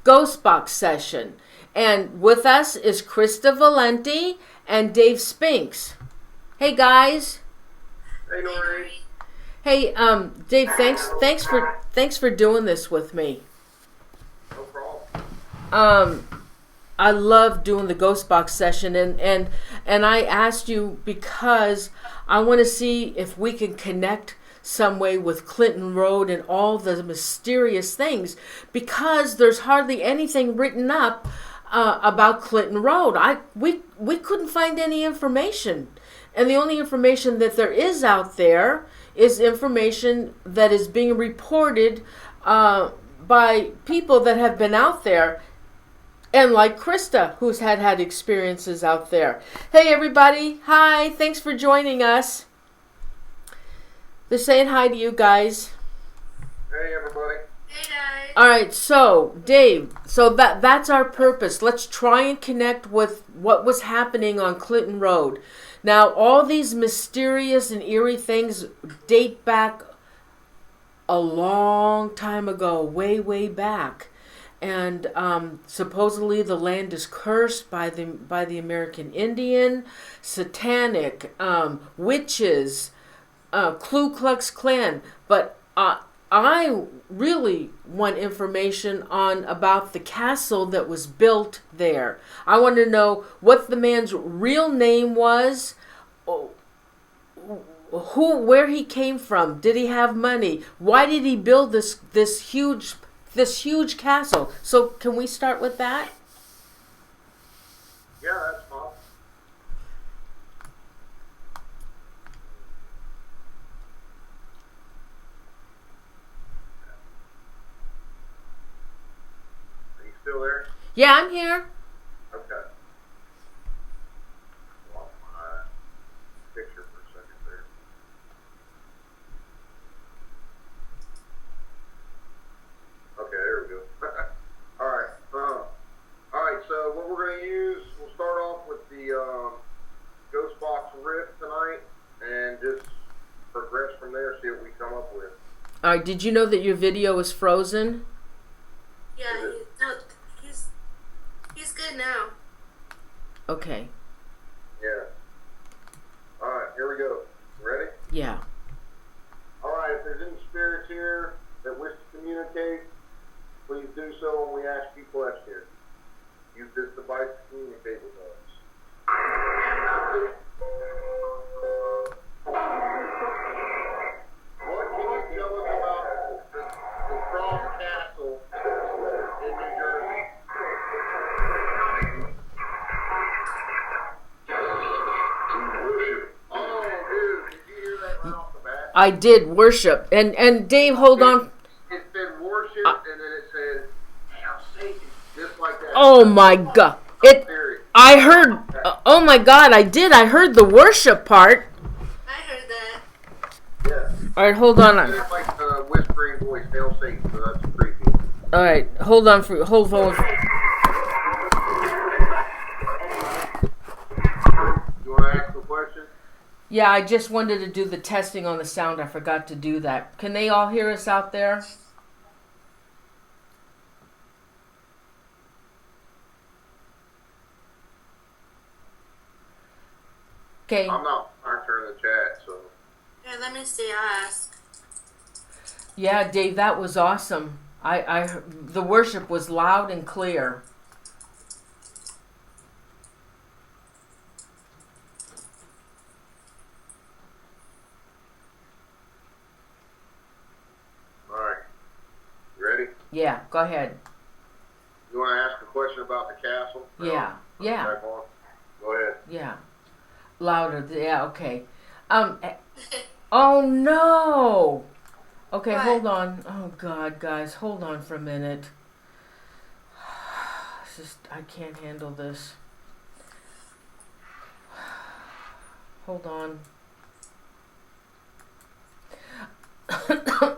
ghost box session. And with us is Christa Valenti and Dave Spinks. Hey guys. Hey Nori. Hey, Dave, thanks for doing this with me. No problem. I love doing the ghost box session, and I asked you because I want to see if we can connect some way with Clinton Road and all the mysterious things, because there's hardly anything written up about Clinton Road. We couldn't find any information, and the only information that there is out there is information that is being reported by people that have been out there. And like Christa, who's had experiences out there. Hey everybody, hi, thanks for joining us. They're saying hi to you guys. Hey everybody. Hey guys. All right, so Dave, so that's our purpose. Let's try and connect with what was happening on Clinton Road. Now, all these mysterious and eerie things date back a long time ago, way back. And supposedly the land is cursed by the American Indian, satanic, witches, Ku Klux Klan. But I really want information about the castle that was built there. I want to know what the man's real name was, where he came from, did he have money, why did he build this huge castle. So can we start with that? Yeah, that's fine. Are you still there? Yeah, I'm here. Okay. Lost my picture for a second there. Okay, there we go. Alright, so what we're going to use, we'll start off with the Ghost Box Rift tonight, and just progress from there, see what we come up with. All right, did you know that your video is frozen? Yeah, he's good now. Okay. Yeah. Alright, here we go. Ready? Yeah. Alright, if there's any spirits here that wish to communicate, please do so when we ask you questions. Use this device to communicate with us. What can you tell us about the Cross Castle in New Jersey? Oh, dude, did you hear that right off the bat? I did worship. And Dave, hold on. It said worship, and then it said, "Hail Satan," just like that. Oh my God. I heard, oh my God, I did. I heard the worship part. I heard that. Yeah. All right, hold on. It's like a whispering voice, "Hail Satan," so that's creepy. All right, hold on. You want to ask a question? Yeah, I just wanted to do the testing on the sound. I forgot to do that. Can they all hear us out there? Okay. I'm not monitoring the chat, so. Here, let me see. I'll ask. Yeah, Dave, that was awesome. The worship was loud and clear. Alright. You ready? Yeah, go ahead. You want to ask a question about the castle? Yeah, yeah, Back on? Go ahead. yeah. Louder, yeah, okay. Oh no! Okay, What? hold on. Oh God, guys, hold on for a minute. I can't handle this. Hold on.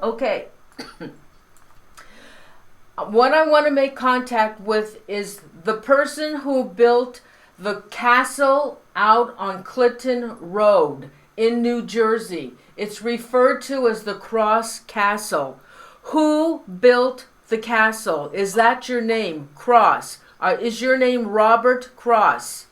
Okay. What I want to make contact with is the person who built the castle out on Clinton Road in New Jersey. It's referred to as the Cross Castle. Who built the castle? Is that your name, Cross? Is your name Robert Cross?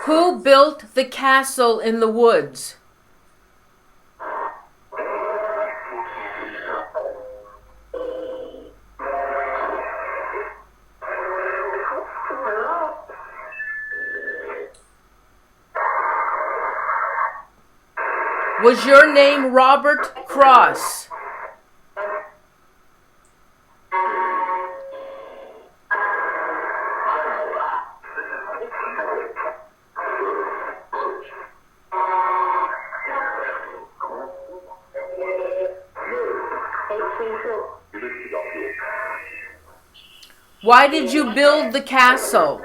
Who built the castle in the woods? Was your name Robert Cross? Why did you build the castle?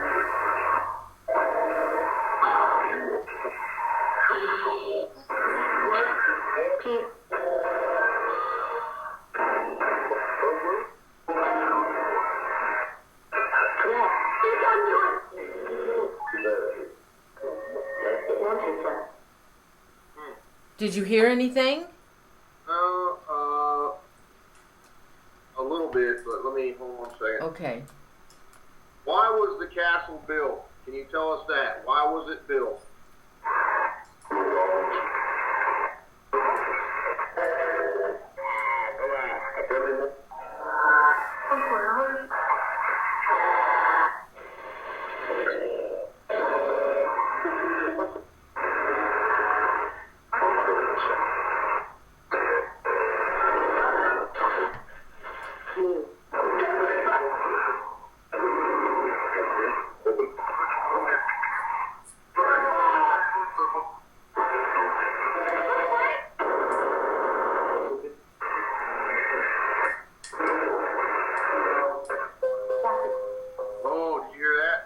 Did you hear anything? A little bit, but let me hold on a second. Okay. Why was the castle built? Can you tell us that? Why was it built?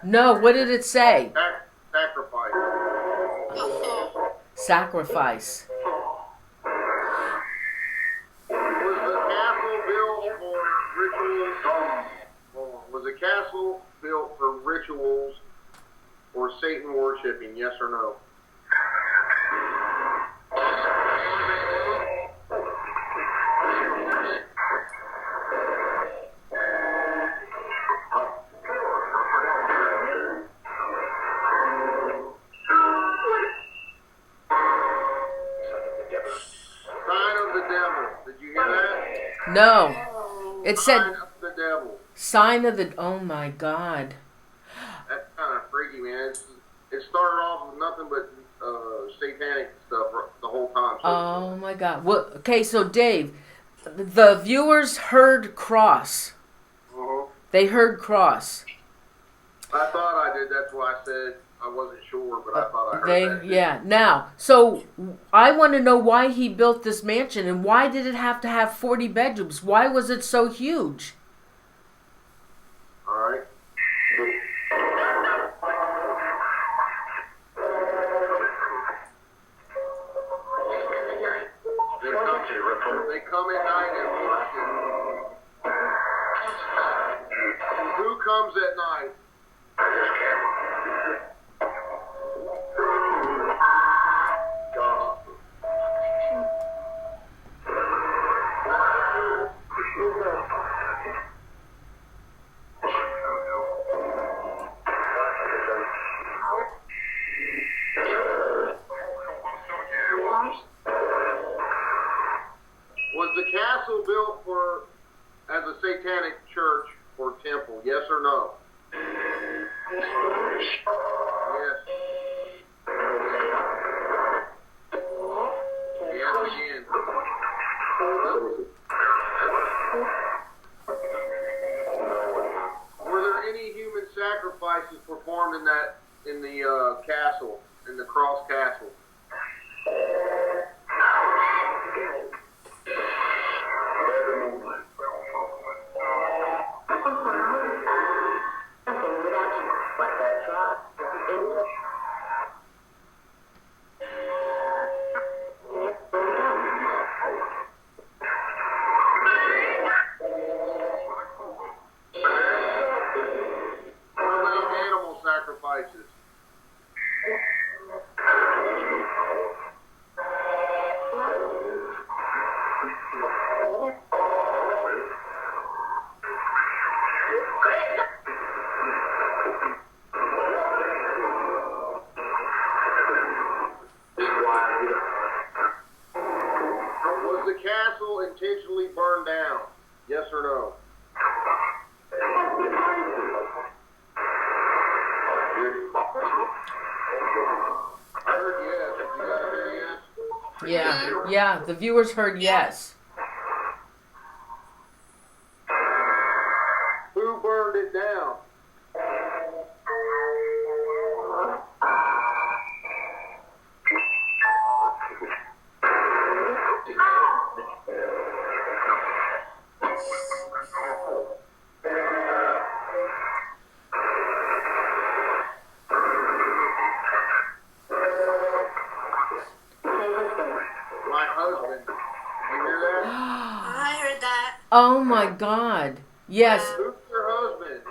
No, what did it say? Sacrifice. Sacrifice. Was the castle built for rituals? Was the castle built for rituals or Satan worshiping? Yes or no? No. It said Sign of the devil. Sign of the... Oh my God. That's kind of freaky, man. It started off with nothing but satanic stuff the whole time. So Oh my God. Well, okay, so Dave, the viewers heard Cross. They heard Cross. I thought I did. That's why I said I wasn't sure, but I thought I heard that. Yeah. Now, so I want to know why he built this mansion and why did it have to have 40 bedrooms? Why was it so huge? All right. They come at night and watch it. Who comes at night? in the castle, in the cross castle. Sacrifices. Was the castle intentionally burned down? Yes or no? Yeah, the viewers heard yes. Who burned it down? Oh my God. Yes. Who's your husband?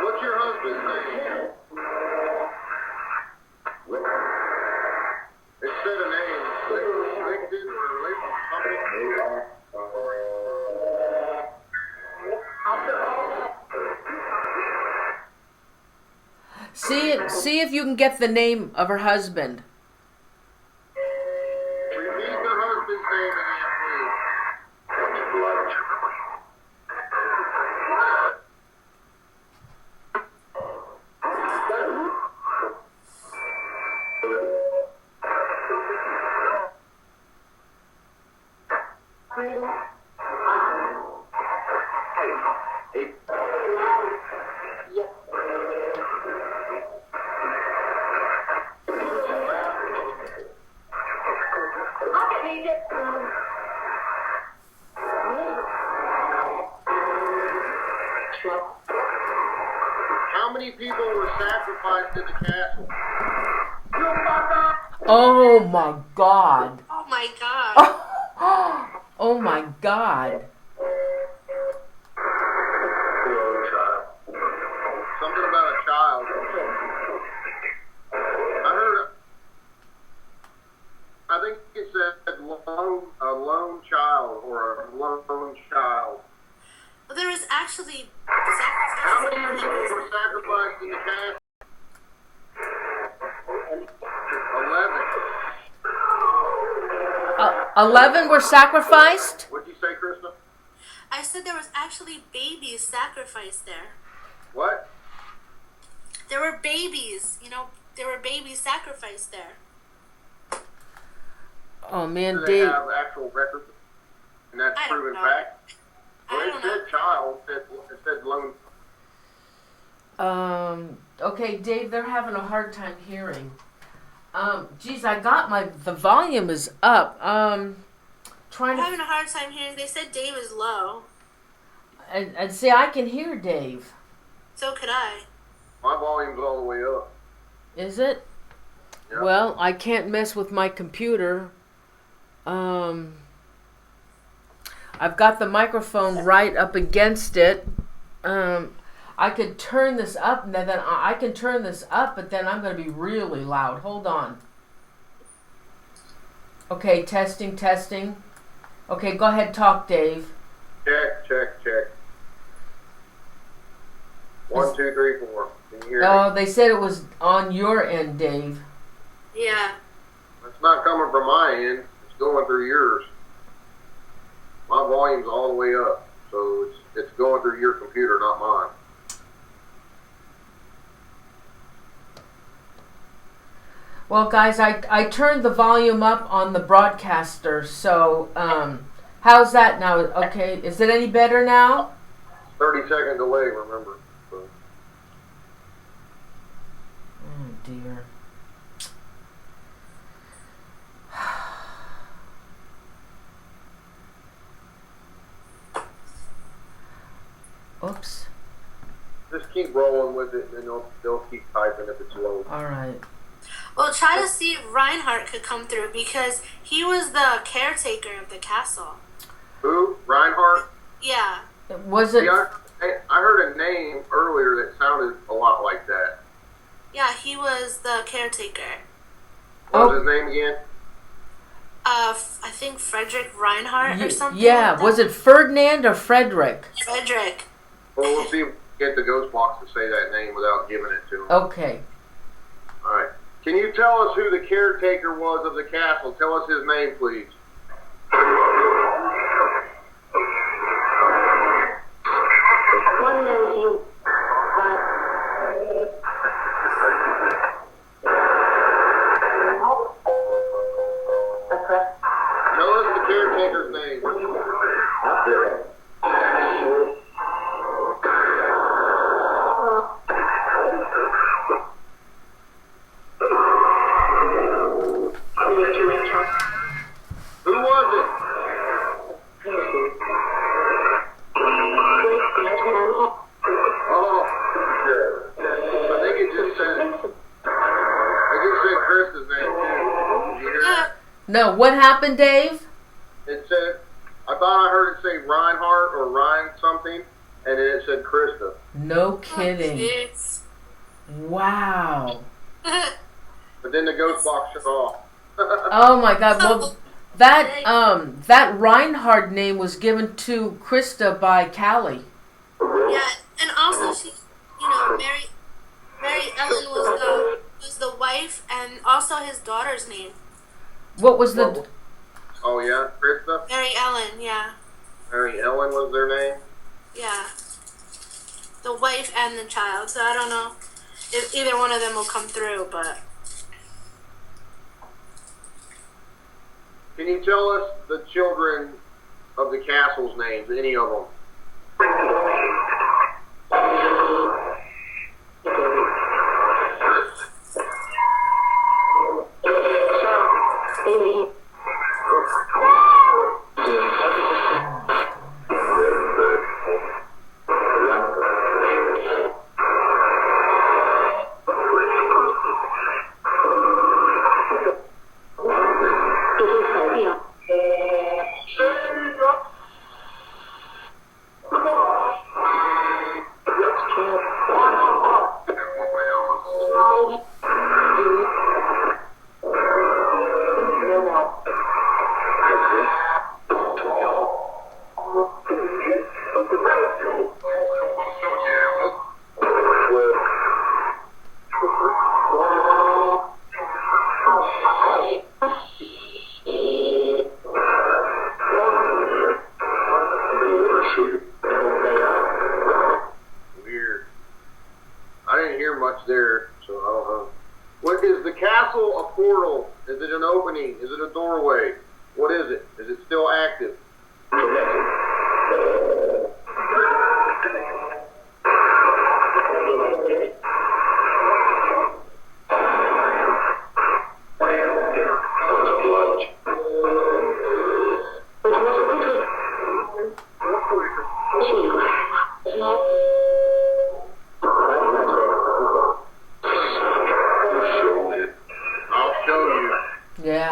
What's your husband's name? It said a name. LinkedIn or something. See if you can get the name of her husband. Repeat the husband's name again, please. How many people were sacrificed in the castle? Oh my God. Oh my God. Oh my God. Something about a child. I think it said a lone child or a lone child. Well, there was actually How many sacrifices. people were sacrificed in the castle? 11. 11 were sacrificed? What'd you say, Christa? I said there was actually babies sacrificed there. What? There were babies, there were babies sacrificed there. Oh man, Do they Dave. have actual records? And that's I don't proven know. fact? Well, I it don't said know. child. It said lone. Okay, Dave, they're having a hard time hearing. Geez, I got the volume is up. I'm Trying having to, a hard time hearing. They said Dave is low. and see, I can hear Dave. So could I. My volume's all the way up. Is it? Yeah. Well, I can't mess with my computer. I've got the microphone right up against it. I could turn this up, and then I can turn this up, but then I'm going to be really loud. Hold on. Okay, testing. Okay, go ahead, talk, Dave. Check. 1, 2, 3, 4. Can you hear me? Oh, they said it was on your end, Dave. Yeah. It's not coming from my end. It's going through yours. My volume's all the way up, so it's going through your computer, not mine. Well, guys, I turned the volume up on the broadcaster, so how's that now? Okay, is it any better now? 30-second delay, remember. So. Oops. Just keep rolling with it, and then they'll keep typing if it's low. All right. Well, try to see if Reinhardt could come through because he was the caretaker of the castle. Who? Reinhardt? Yeah. Was it? Yeah, I heard a name earlier that sounded a lot like that. Yeah, he was the caretaker. What was his name again? I think Frederick Reinhardt or something. Yeah, like that. was it Ferdinand or Frederick? Frederick. Well, we'll see if we can get the ghost box to say that name without giving it to him. Okay. All right. Can you tell us who the caretaker was of the castle? Tell us his name, please. Tell us the caretaker's name. Who was it? Oh, I think it just said. I just said Chris's name too. Did you hear that? No, what happened, Dave? It said. I thought I heard it say Reinhardt or Ryan something, and then it said Christa. No kidding. It's... Wow. But then the ghost box shut off. Oh my God. Well, that Reinhardt name was given to Christa by Callie. Yeah, and also she, Mary Ellen was the wife, and also his daughter's name. What was the? Oh yeah, Christa? Mary Ellen, yeah. Mary Ellen was their name? Yeah. The wife and the child, so I don't know if either one of them will come through, but... Can you tell us the children of the castle's names, any of them? Weird. I didn't hear much there, so I don't know. What is the castle a portal? Is it an opening? Is it a doorway? What is it? Is it still active? I'll show you. Yeah.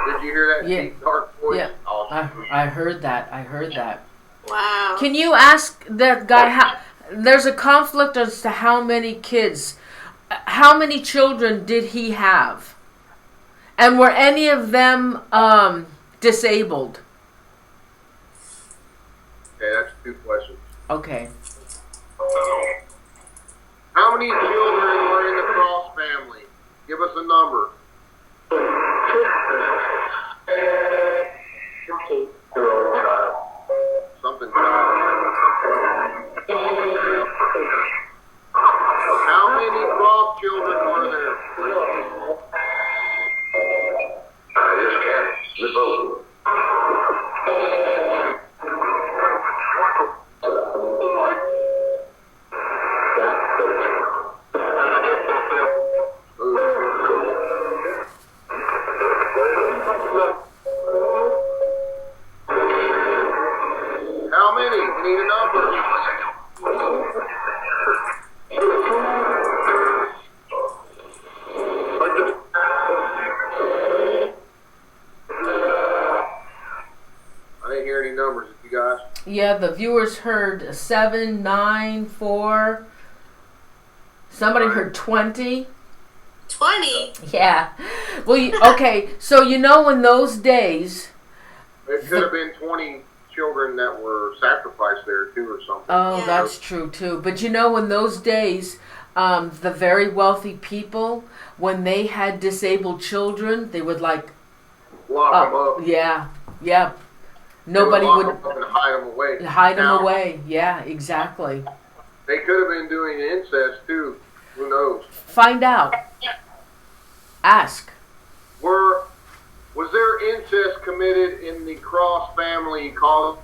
Did you hear that Yeah. deep, dark voice? Yeah. I'll show you. I heard that. I heard that. Wow. Can you ask that guy how? There's a conflict as to how many kids, how many children did he have, and were any of them disabled? Okay, that's two questions. Okay. How many children were in the Cross family? Give us a number. Something. How many Cross children are there? I just can't vote. How many? We need a number. Yeah, the viewers heard 7, 9, 4. Somebody heard 20. 20? Yeah. Well, okay, so in those days... It could have been 20 children that were sacrificed there, too, or something. Oh, Yeah. that's true, too. But in those days, the very wealthy people, when they had disabled children, they would, Lock them up. Yeah. Nobody would... Lock them up and hide them away. Hide them away. Yeah, exactly. They could have been doing incest, too. Who knows? Find out. Ask. Was there incest committed in the Cross family calling?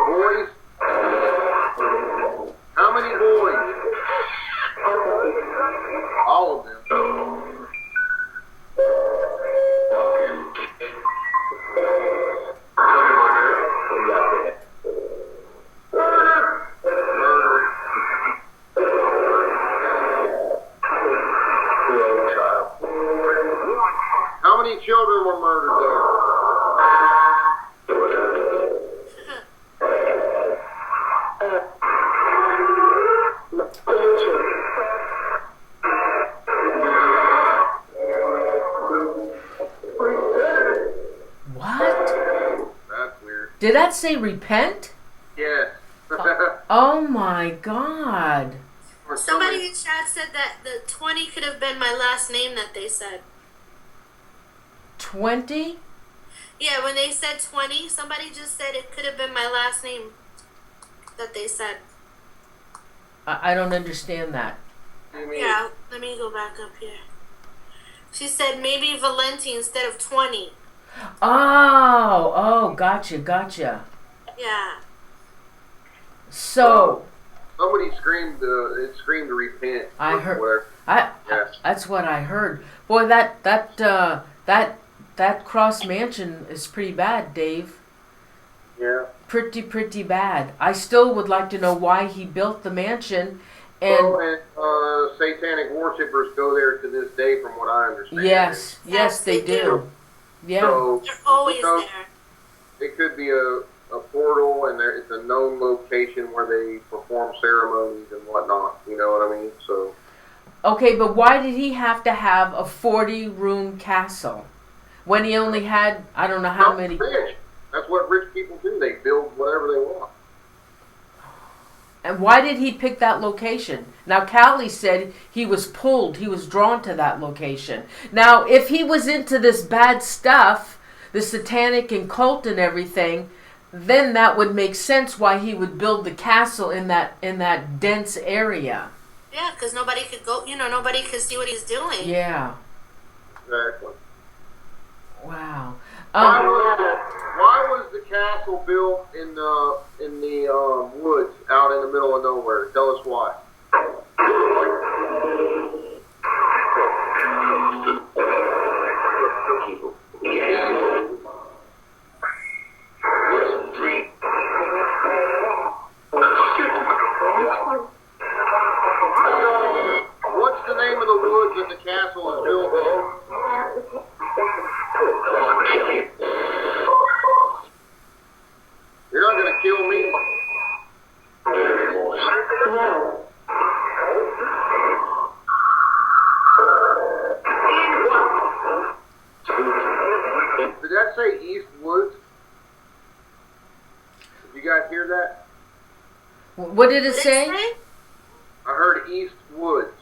Boys? How many boys? All of them. How many children were murdered there? What? That's weird. Did that say repent? Yes. Oh my God. Somebody in chat said that the 20 could have been my last name that they said. 20? Yeah, when they said 20, somebody just said it could have been my last name that they said. I don't understand that. You mean, Yeah, let me go back up here. She said maybe Valenti instead of 20. Oh, gotcha. Yeah. So, somebody screamed. It screamed to repent. I heard. Whatever. Yes. That's what I heard. Boy, that cross mansion is pretty bad, Dave. Yeah. Pretty bad. I still would like to know why he built the mansion. And Satanic worshippers go there to this day, from what I understand. yes, they do. Yeah. So, They're always there. it could be a portal, and it's a known location where they perform ceremonies and whatnot. You know what I mean? So. Okay, but why did he have to have a 40-room castle when he only had, I don't know how many... Rich. That's what rich people do. They build whatever they want. And why did he pick that location? Now, Callie said he was drawn to that location. Now, if he was into this bad stuff, the satanic and cult and everything, then that would make sense why he would build the castle in that dense area. Yeah, because nobody could go, nobody could see what he's doing. Yeah. Exactly. Wow. Why was the castle built in the woods out in the middle of nowhere? Tell us why. What's the name of the woods that the castle is built in? You're not gonna kill me. Did that say East Woods? Did you guys hear that? What did it say? I heard East Woods.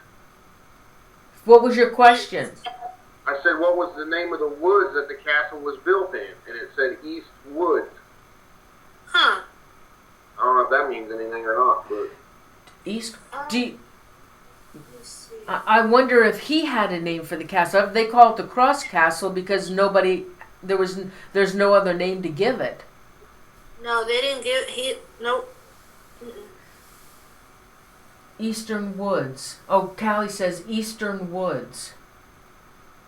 What was your question? I said, what was the name of the woods that the castle was built in? And it said East Woods. Huh. I don't know if that means anything or not, but... East... I wonder if he had a name for the castle. They call it the Cross Castle because there's no other name to give it. No, they didn't give, nope. Mm-mm. Eastern Woods. Oh, Callie says Eastern Woods.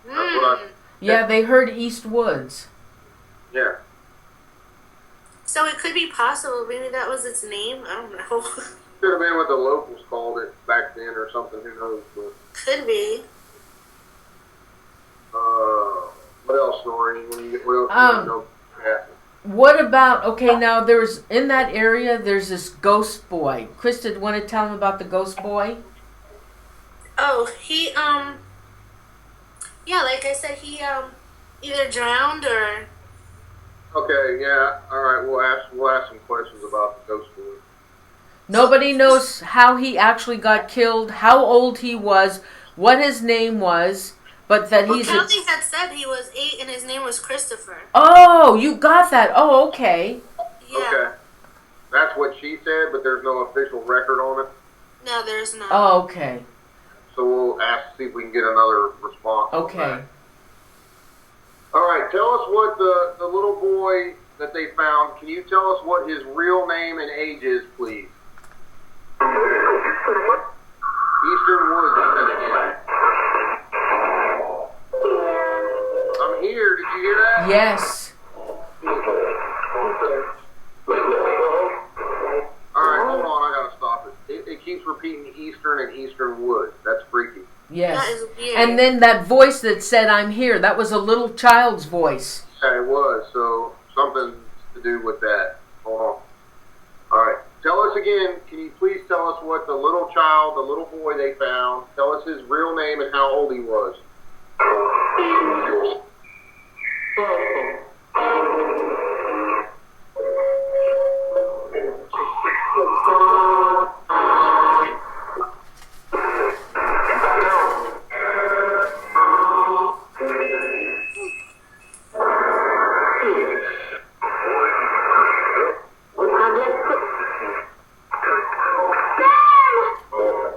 That's what Yeah, they heard East Woods. yeah. So it could be possible. Maybe that was its name. I don't know. Could have been what the locals called it back then or something. Who knows? But, Could be. what else, Nori? What else do you know? What about, okay, now there's, in that area, there's this ghost boy. Krista, do you want to tell him about the ghost boy? Oh, he, yeah, like I said, he, either drowned or... Okay, yeah. All right, we'll ask some questions about the ghost boy. Nobody knows how he actually got killed, how old he was, what his name was, but that he's... Well, Kelly had said he was 8 and his name was Christopher. Oh, you got that. Oh, okay. Yeah. Okay. That's what she said, but there's no official record on it. No, there's not. Oh, okay. So we'll ask, see if we can get another response. Okay. All right, tell us what the little boy that they found, can you tell us what his real name and age is, please? Eastern Woods, you said again. I'm here, did you hear that? Yes. Alright, hold on, I gotta stop it. It keeps repeating Eastern and Eastern Woods. That's freaky. Yes. That is weird. And then that voice that said, I'm here, that was a little child's voice. Yeah, it was, so something to do with that. Hold on. Alright, tell us again, can you please tell us what the little child, the little boy they found, tell us his real name and how old he was.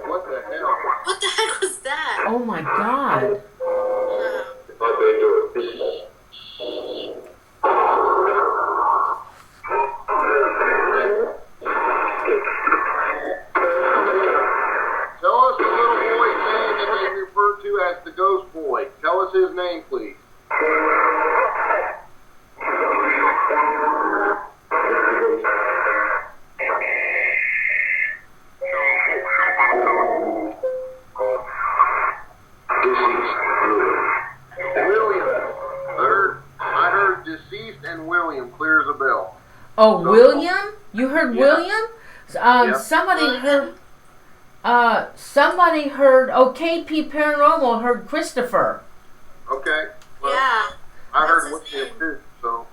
What the hell? What the heck was that? Oh my God. Tell us the little boy's name that they refer to as the ghost boy. Tell us his name, please. William. I heard deceased and William, clear as a bell. Oh, William? You heard Yeah. William? Yeah. Somebody heard, oh, KP Paranormal heard Christopher. Okay. Well, Yeah. I heard What's his William name? too, so.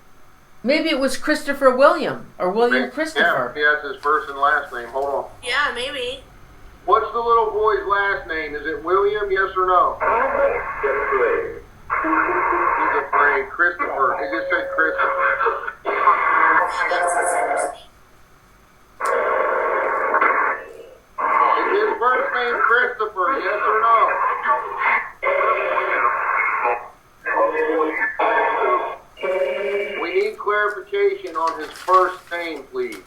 Maybe it was Christopher William, or William Christopher. Yeah, he has his first and last name. Hold on. Yeah, maybe. What's the little boy's last name? Is it William, yes or no? He's afraid. Christopher. It just said Christopher. That's his first name. Is his first name Christopher, yes or no? We need clarification on his first name, please.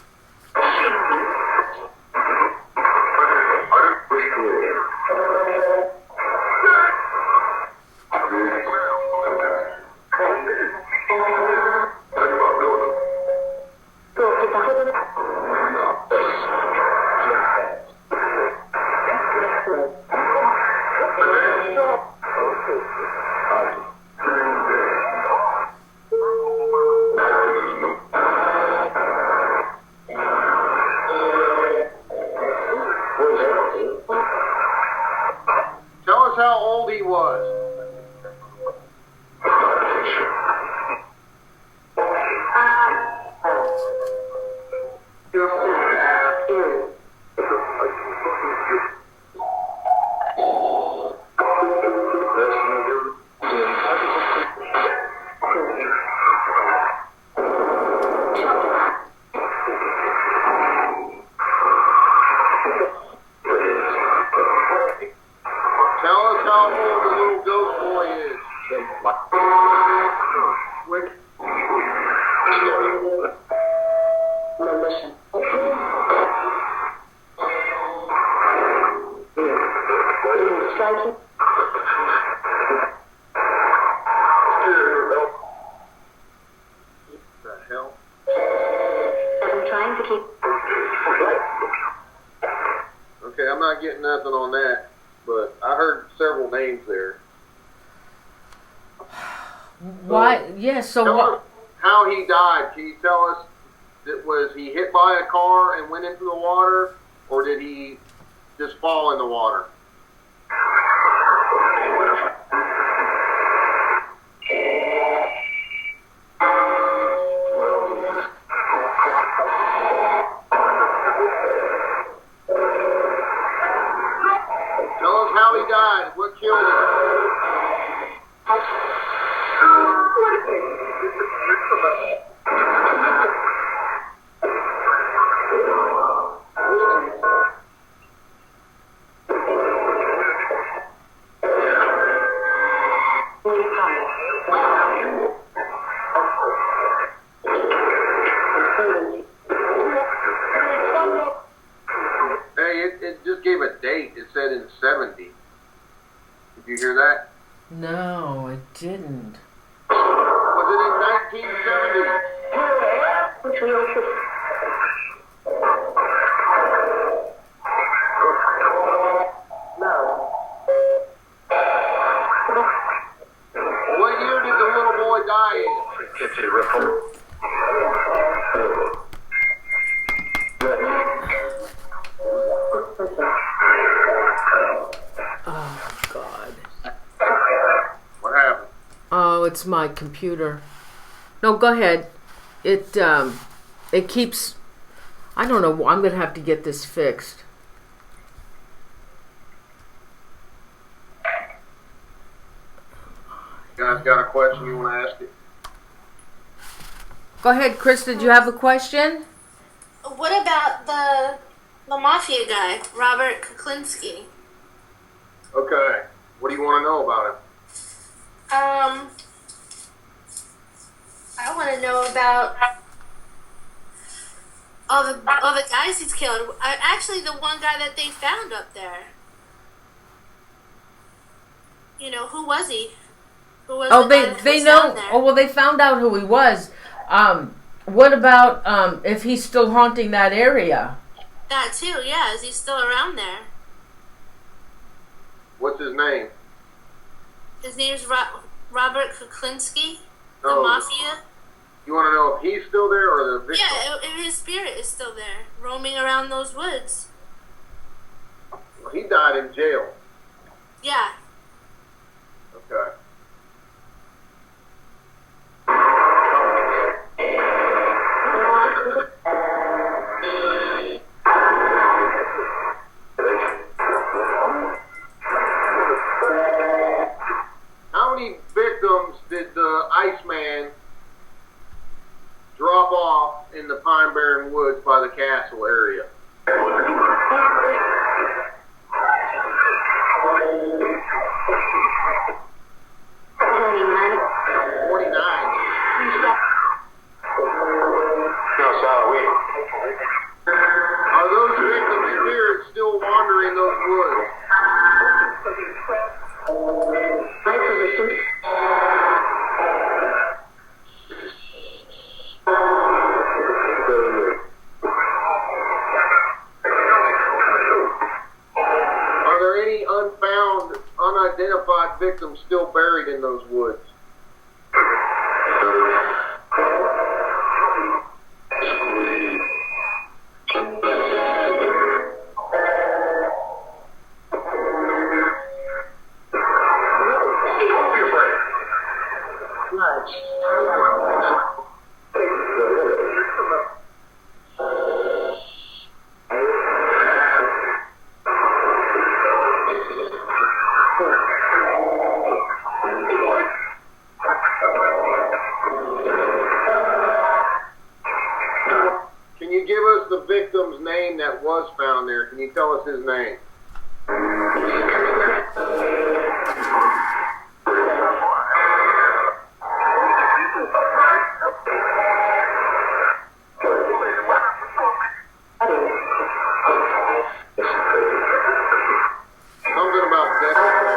Tell us how old he was. Tell us how old the little ghost boy is. not getting nothing on that, but I heard several names there. Why? Yeah. So tell what? us how he died. Can you tell us? Was he hit by a car and went into the water, or did he just fall in the water? Tell us how he died. What killed him? Hey, it just gave a date. It said in 70. Did you hear that? No, I didn't. Was it in 1970? What year did the little boy die in? Oh God. What happened? Oh, it's my computer. No, go ahead. It keeps. I don't know. I'm gonna have to get this fixed. You guys got a question you want to ask it? Go ahead, Chris. Did you have a question? What about the mafia guy, Robert Kuklinski? Okay. What do you want to know about him? I want to know about all the guys he's killed. Actually, the one guy that they found up there. You know, who was he? Who was Oh, the guy that they was know. down there? Oh, well, they found out who he was. What about if he's still haunting that area? That too, yeah. Is he still around there? What's his name? His name's Robert Kuklinski, the No. mafia. You want to know if he's still there or the victim? Yeah, his spirit is still there, roaming around those woods. Well, he died in jail. Yeah. Okay. How many victims did the Iceman drop off in the Pine Barren Woods by the castle area? 49. Are those victims' spirits still wandering those woods? Are there any unfound, unidentified victims still buried in those woods? Can you give us the victim's name that was found there? Can you tell us his name? Something about desolate.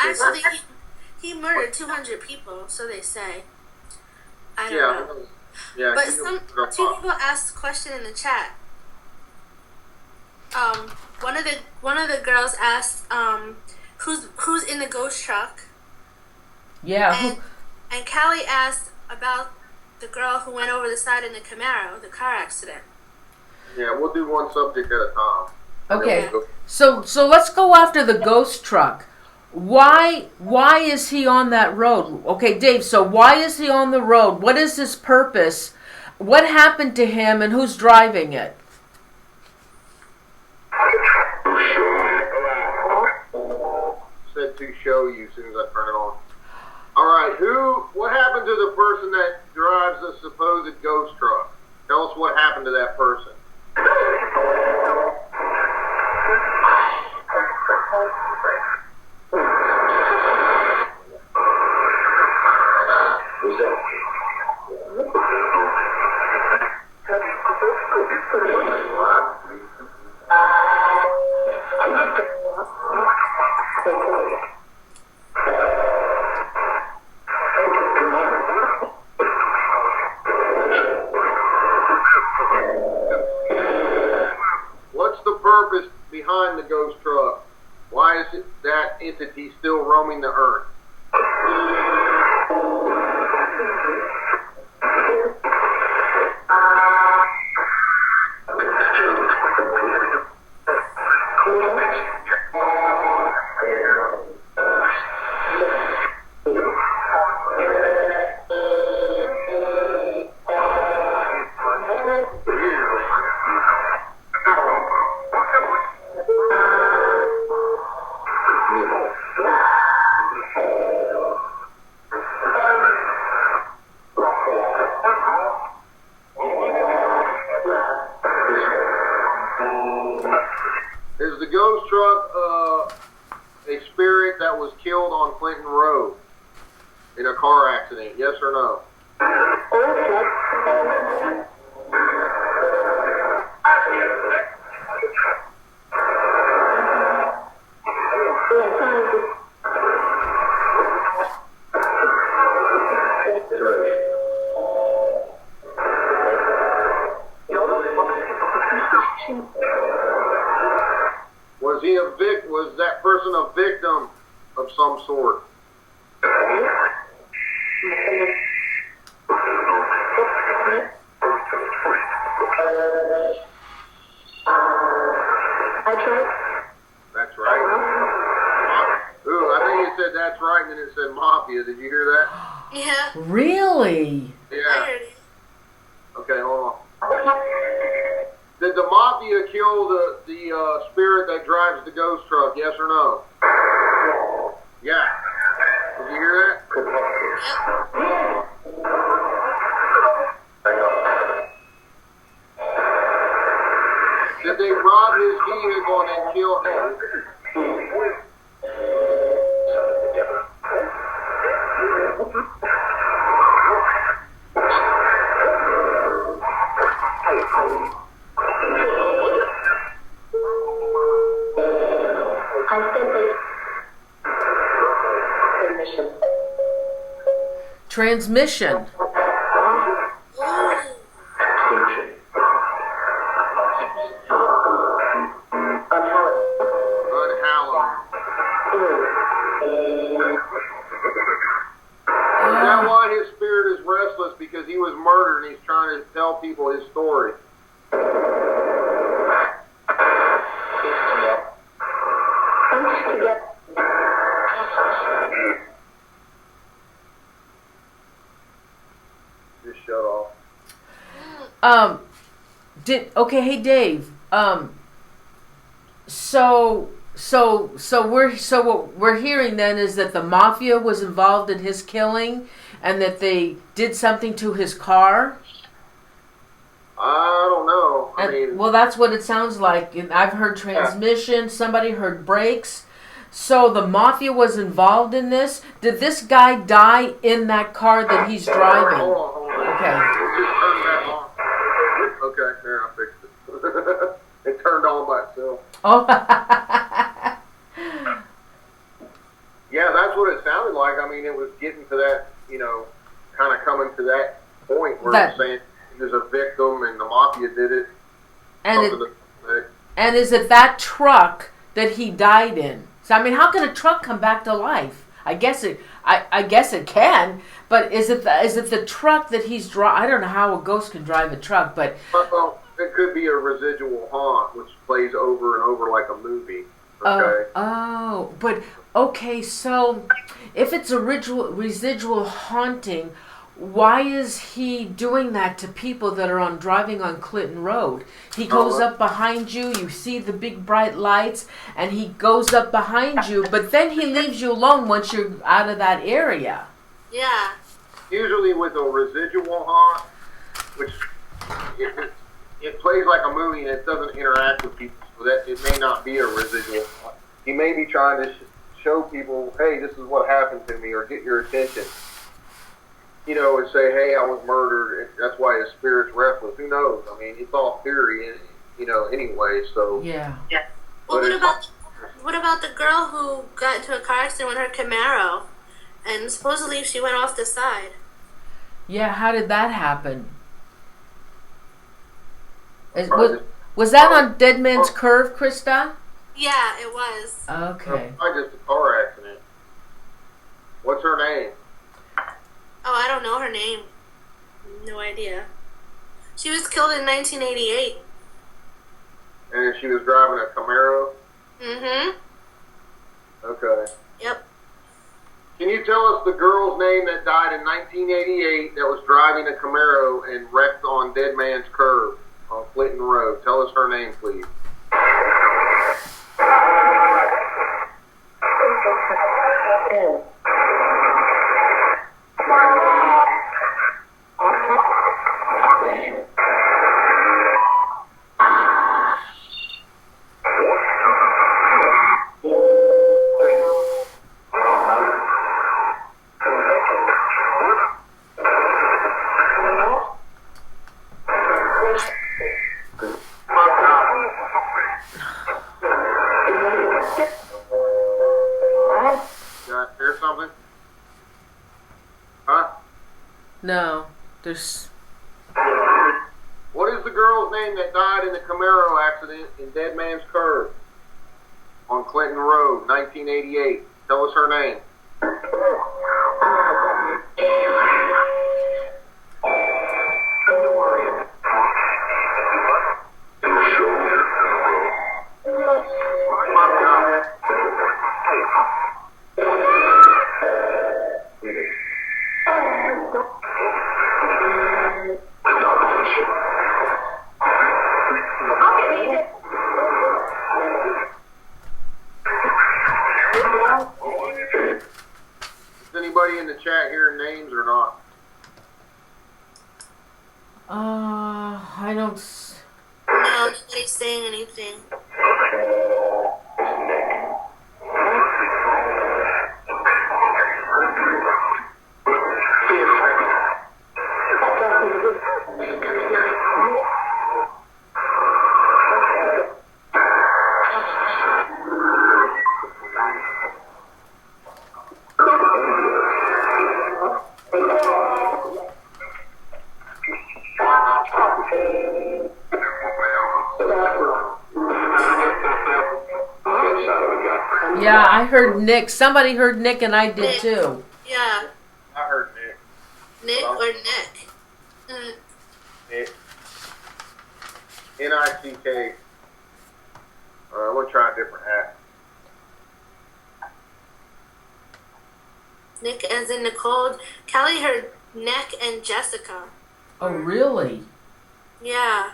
actually, he murdered 200 people, so they say. I don't know. Yeah. But two people asked a question in the chat. One of the girls asked, who's in the ghost truck? Yeah. And Callie asked about the girl who went over the side in the Camaro, the car accident. Yeah, we'll do one subject at a time. Okay. So let's go after the ghost truck. Why is he on that road? Okay, Dave, so why is he on the road? What is his purpose? What happened to him and who's driving it? Said to show you as soon as I turn it on. Alright, what happened to the person that drives the supposed ghost truck? Tell us what happened to that person. What's the purpose behind the ghost truck? Why is that entity still roaming the earth? Is the ghost truck a spirit that was killed on Clinton Road in a car accident? Yes or no? Was that person a victim of some sort? That's right. Ooh, I think it said that's right, and then it said mafia. Did you hear that? Yeah. Really? Yeah. I heard it. Okay, hold on. Did the mafia kill the spirit that drives the ghost truck? Yes or no? Yeah. Did you hear that? Did they rob his vehicle and then kill him? Transmission. Is that why his spirit is restless? Because he was murdered and he's trying to tell people his story. Just shut off. Hey Dave. So what we're hearing then is that the mafia was involved in his killing, and that they did something to his car. I don't know. Well, that's what it sounds like. And I've heard transmission. Somebody heard brakes. So the mafia was involved in this. Did this guy die in that car that he's driving? Hold on. Okay. Just turn that on. Okay, there, I fixed it. It turned on by itself. Oh. Yeah, what it sounded like. I mean, it was getting to that, kind of coming to that point where That- it's saying there's a victim and the mafia did it. And is it that truck that he died in? So I mean, how can a truck come back to life? I guess it can, but is it the truck that he's I don't know how a ghost can drive a truck, but Well, it could be a residual haunt, which plays over and over like a movie. Okay. But okay. So if it's a residual haunting, why is he doing that to people that are driving on Clinton Road? He goes up behind you, you see the big bright lights, and he goes up behind you, but then he leaves you alone once you're out of that area. Yeah. Usually with a residual haunt, which it plays like a movie and it doesn't interact with people, so that it may not be a residual haunt. He may be trying to show people, hey, this is what happened to me, or get your attention. And say, hey, I was murdered. That's why his spirit's restless. Who knows? I mean, it's all theory, anyway. So yeah. Well, what about the girl who got into a car accident with her Camaro, and supposedly she went off the side? Yeah, how did that happen? Was that on Dead Man's Curve, Christa? Yeah, it was. Okay. Probably just a car accident. What's her name? Oh, I don't know her name. No idea. She was killed in 1988. And she was driving a Camaro? Mm-hmm. Okay. Yep. Can you tell us the girl's name that died in 1988 that was driving a Camaro and wrecked on Dead Man's Curve on Clinton Road? Tell us her name, please. Hear something? Huh? No, there's. What is the girl's name that died in the Camaro accident in Dead Man's Curve on Clinton Road, 1988? Tell us her name. Is anybody in the chat hearing names or not? I don't. No, nobody's saying anything. Yeah, I heard Nick. Somebody heard Nick, and I did too. Yeah. I heard Nick. Nick or Nick? Nick. N-I-C-K. I'm going to try a different hat. Nick as in Nicole. Kelly heard Nick and Jessica. Oh, really? Yeah.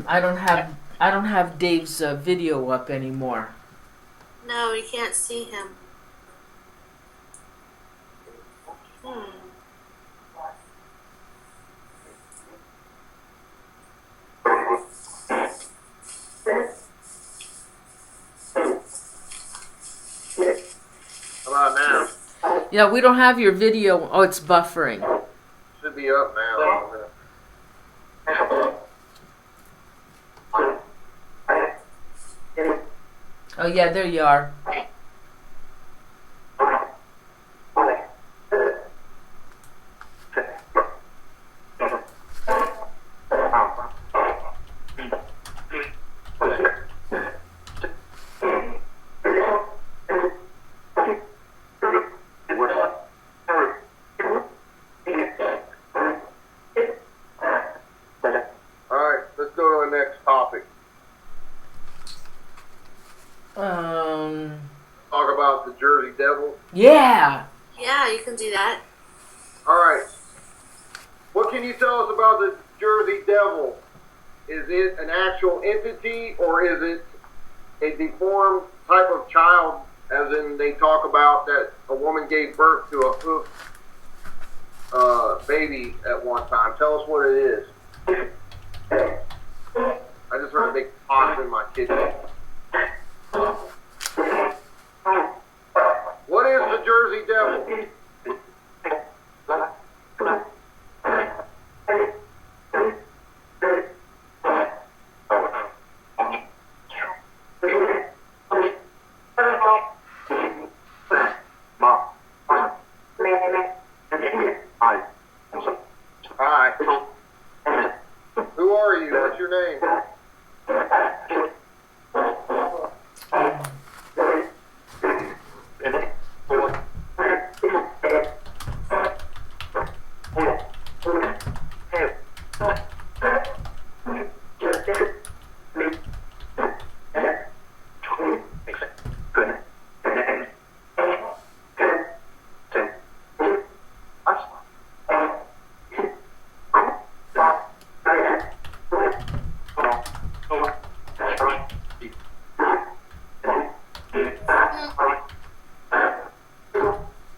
I don't have Dave's video up anymore. No, you can't see him. Yeah, we don't have your video. Oh, it's buffering. Should be up now. Oh, yeah, there you are. Talk about the Jersey Devil. Yeah. Yeah, you can do that. All right. What can you tell us about the Jersey Devil? Is it an actual entity, or is it a deformed type of child, as in they talk about that a woman gave birth to a hoofed baby at one time? Tell us what it is. I just heard a big pop in my kitchen. What is the Jersey Devil? Hi. Who are you? What's your name?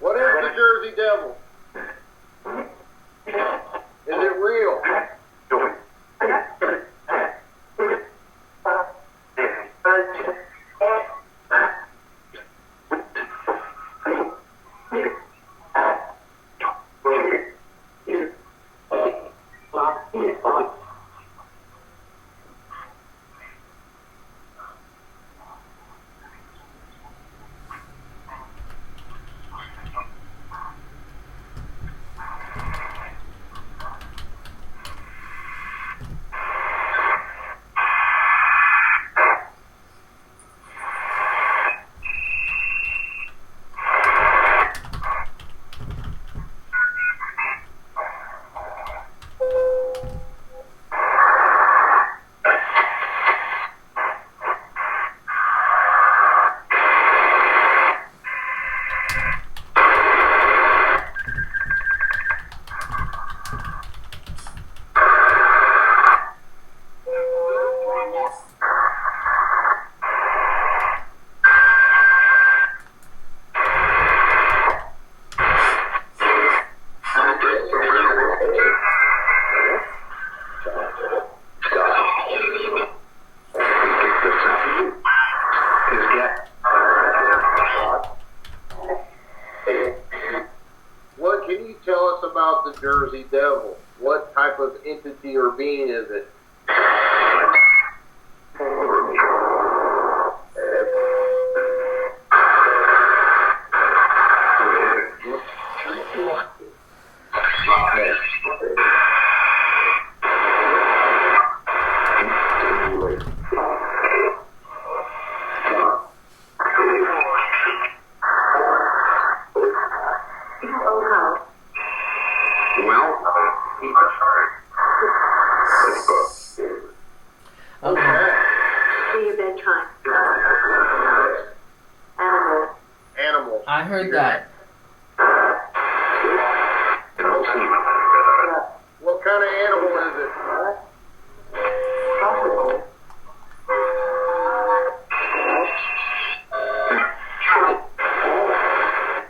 What is the Jersey Devil? Is it real? What can you tell us about the Jersey Devil? What type of entity or being is it? Animals. I heard that. What kind of animal is it?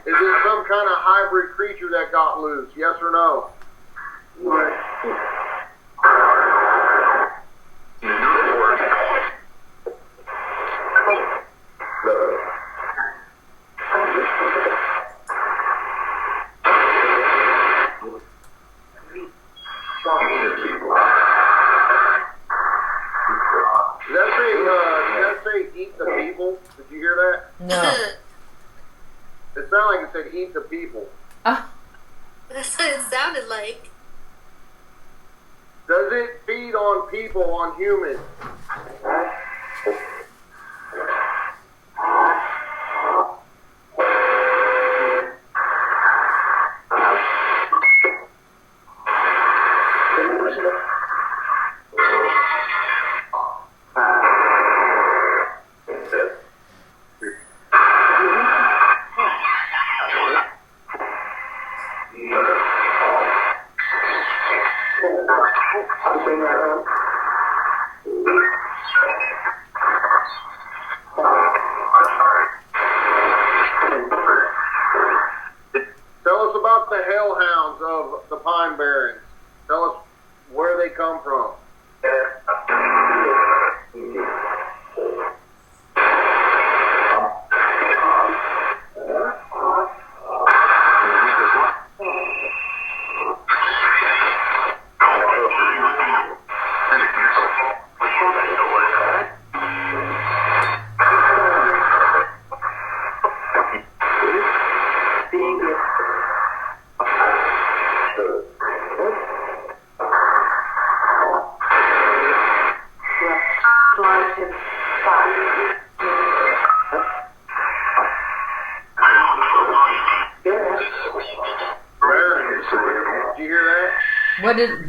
Is it some kind of hybrid creature that got loose? Yes or no? eat the people? That's what it sounded like. Does it feed on people, on humans? Tell us about the hellhounds of the Pine Barrens. Tell us where they come from.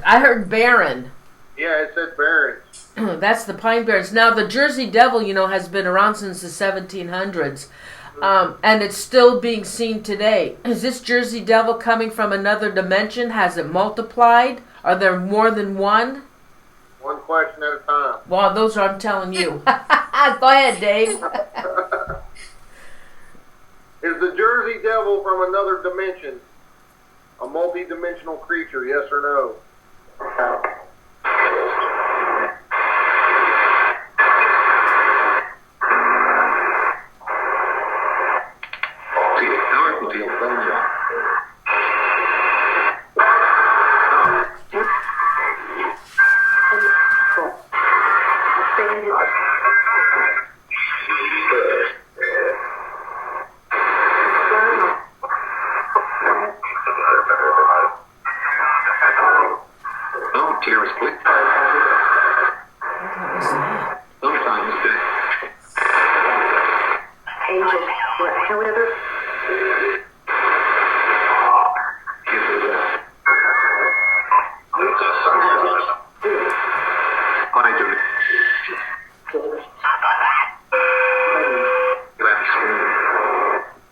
I heard Baron. Yeah, it said Baron. That's the Pine Barrens. Now, the Jersey Devil, has been around since the 1700s, and it's still being seen today. Is this Jersey Devil coming from another dimension? Has it multiplied? Are there more than one? One question at a time. Well, those are, I'm telling you. Go ahead, Dave. Is the Jersey Devil from another dimension a multi-dimensional creature, yes or no?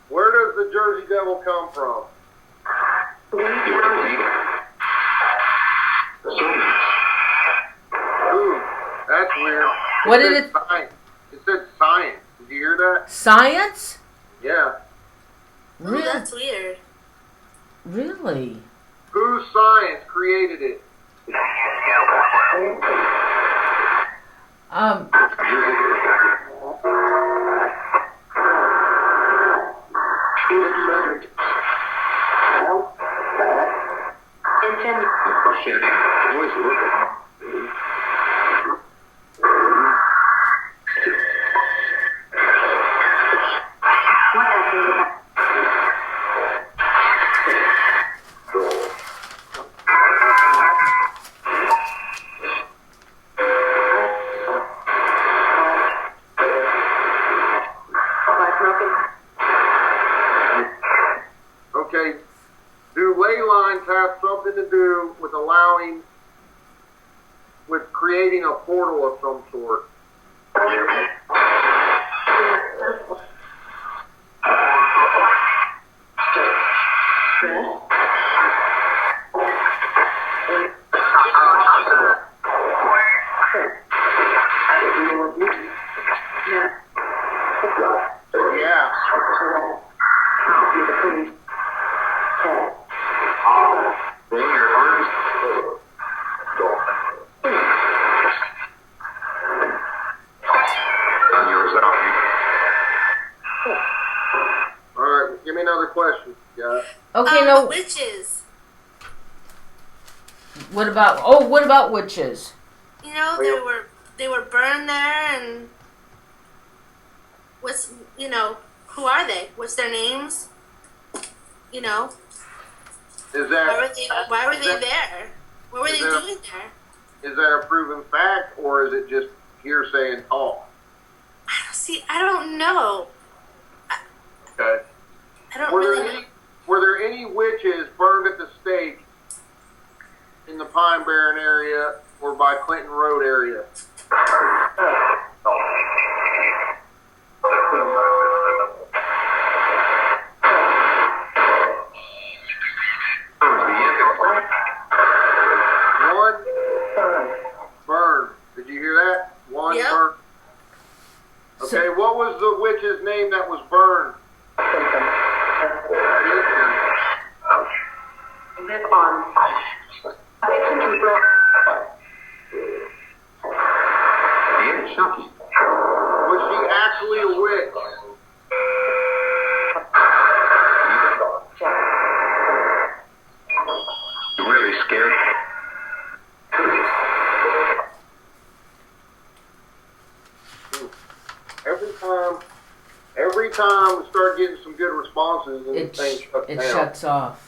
Where does the Jersey Devil come from? Ooh, that's weird. What did it? Science. It said science. Did you hear that? Science? Yeah. Ooh, that's weird. Really? Whose science created it? Okay, do ley lines have something to do with creating a portal of some sort? Yeah. All right, give me another question. Yeah. Okay, no. Witches. What about witches? They were burned there, and who are they? What's their names? you know, Is that why were is they that, there? What were is they that doing there? is that a proven fact, or is it just hearsay and talk? See, I don't know. Okay. I don't Were really there know. any Were there any witches burned at the stake in the Pine Barren area or by Clinton Road area? One burn. Did you hear that? One Yep. burn. Okay, what was the witch's name that was burned? Was she actually a witch? Really scared. Every time we start getting some good responses, and It the thing shuts it down. shuts off.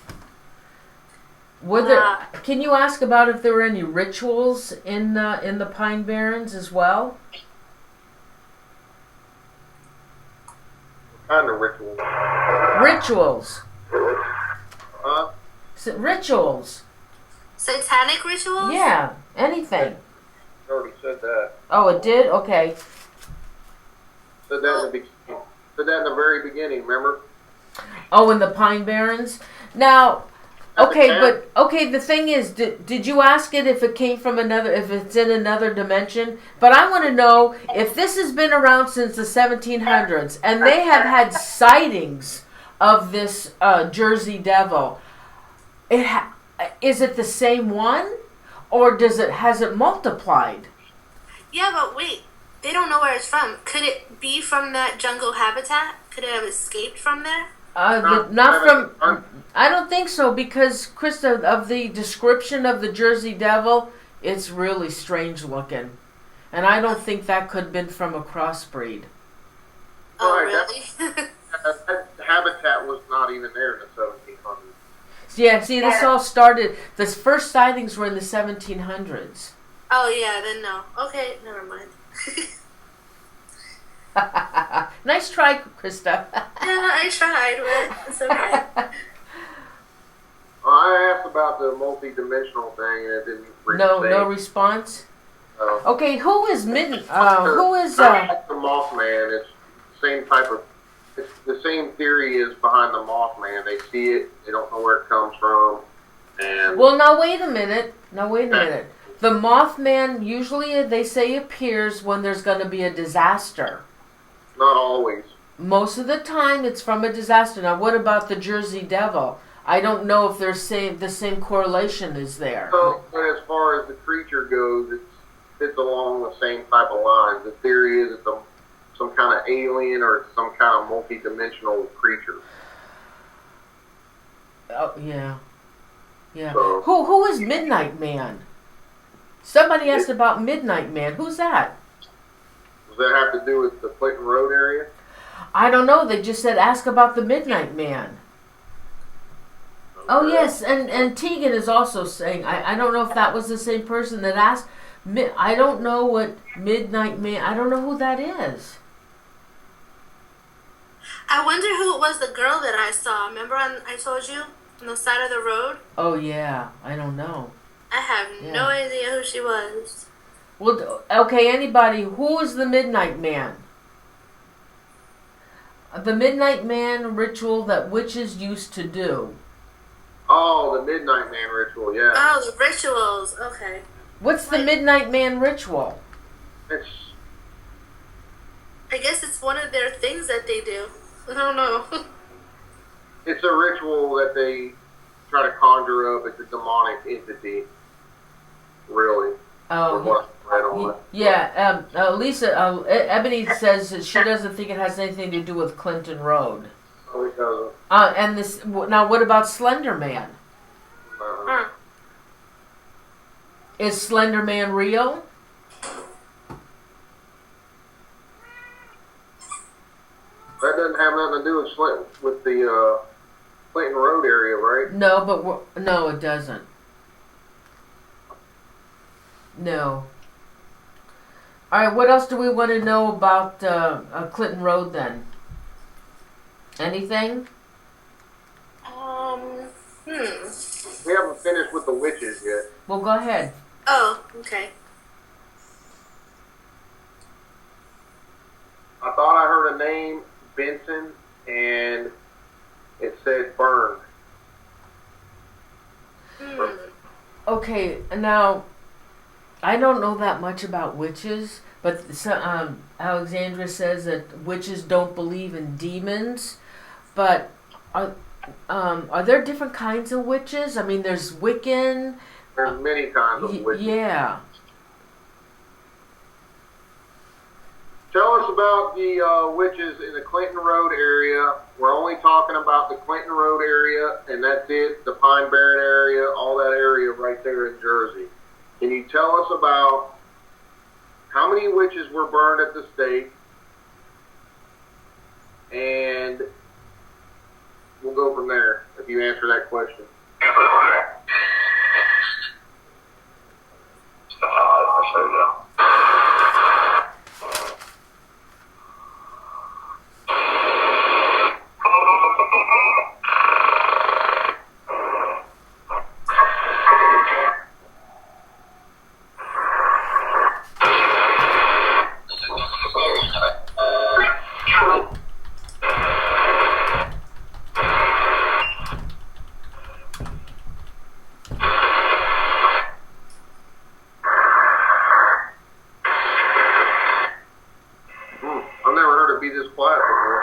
Were there? Can you ask about if there were any rituals in the Pine Barrens as well? What kind of ritual? Rituals. Huh? Rituals. Satanic rituals? Yeah. Anything. I already said that. Oh, it did. Okay. Said that in the beginning. Said that in the very beginning. Remember? Oh, in the Pine Barrens. Now, okay, but okay. The thing is, did you ask it if it came from another, if it's in another dimension? But I want to know if this has been around since the 1700s, and they have had sightings of this Jersey Devil. Is it the same one, or has it multiplied? Yeah, but wait. They don't know where it's from. Could it be from that jungle habitat? Could it have escaped from there? Not from. I don't think so, because Christa, of the description of the Jersey Devil, it's really strange looking, and I don't think that could have been from a crossbreed. Oh, Right, really? that habitat was not even there in the 1700s. Yeah, see, this all started. The first sightings were in the 1700s. Oh, yeah, then no. Okay, never mind. Nice try, Christa. Yeah, I tried, but it's okay. I asked about the multi-dimensional thing, and it didn't reach No response. Okay, who is the Mothman? It's the same type of. It's the same theory is behind the Mothman. They see it, they don't know where it comes from, and Well, now wait a minute. The Mothman usually, they say, appears when there's going to be a disaster. not always. Most of the time, it's from a disaster. Now, what about the Jersey Devil? I don't know if the same correlation is there. So, but as far as the creature goes, it's along the same type of lines. The theory is it's some kind of alien or some kind of multi-dimensional creature. Oh, yeah. So, Who is Midnight Man? Somebody asked about Midnight Man. Who's that? does that have to do with the Clinton Road area? I don't know. They just said ask about the Midnight Man. Oh, yes, and Tegan is also saying, I don't know if that was the same person that asked. I don't know what Midnight Man, I don't know who that is. I wonder who it was, the girl that I saw. Remember I told you? On the side of the road? Oh, yeah, I don't know. I have no idea who she was. Well, okay, anybody, who is the Midnight Man? The Midnight Man ritual that witches used to do. Oh, the Midnight Man ritual, yeah. Oh, the rituals. Okay. What's the Midnight Man ritual? It's I guess it's one of their things that they do. I don't know. it's a ritual that they try to conjure up. It's a demonic entity, really. From what I read on it. Yeah, Lisa, Ebony says that she doesn't think it has anything to do with Clinton Road. Oh, it doesn't. And this, now what about Slender Man? Is Slender Man real? That doesn't have nothing to do with the Clinton Road No, but no, it doesn't. No. All right, what else do we want to know about Clinton Road then? Anything? We haven't finished with the witches yet. Well, go ahead. Oh, okay. I thought I heard a name, Benson, and it said Byrne. Okay, now, I don't know that much about witches, but Alexandra says that witches don't believe in demons, but are there different kinds of witches? I mean, there's Wiccan. There's many kinds of witches. Yeah. Tell us about the witches in the Clinton Road area. We're only talking about the Clinton Road area, and that's it, the Pine Barren area, all that area right there in Jersey. Can you tell us about how many witches were burned at the stake? And we'll go from there if you answer that question. I've never heard it be this quiet before.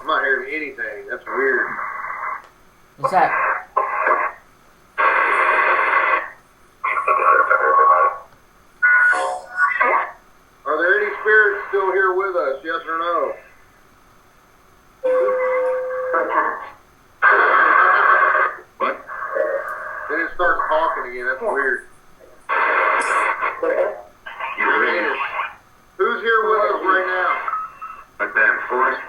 I'm not hearing anything. That's weird. Is that? Are there any spirits still here with us? Yes or no? What? Then it starts talking again. That's weird. Who's here with us right now? Like that, Forrest?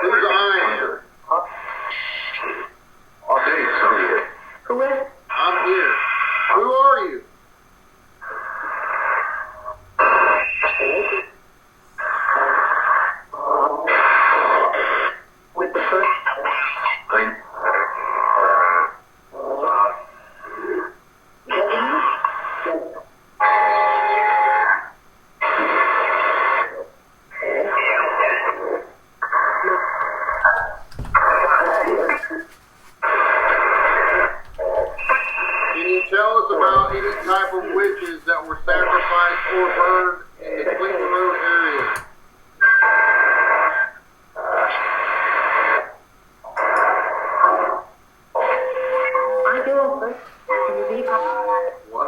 Who's I am? Who is it? I'm here. Who are you? With the first. Can you tell us about any type of witches that were sacrificed or burned in the Clinton Road area? I do over. Can you leave? What?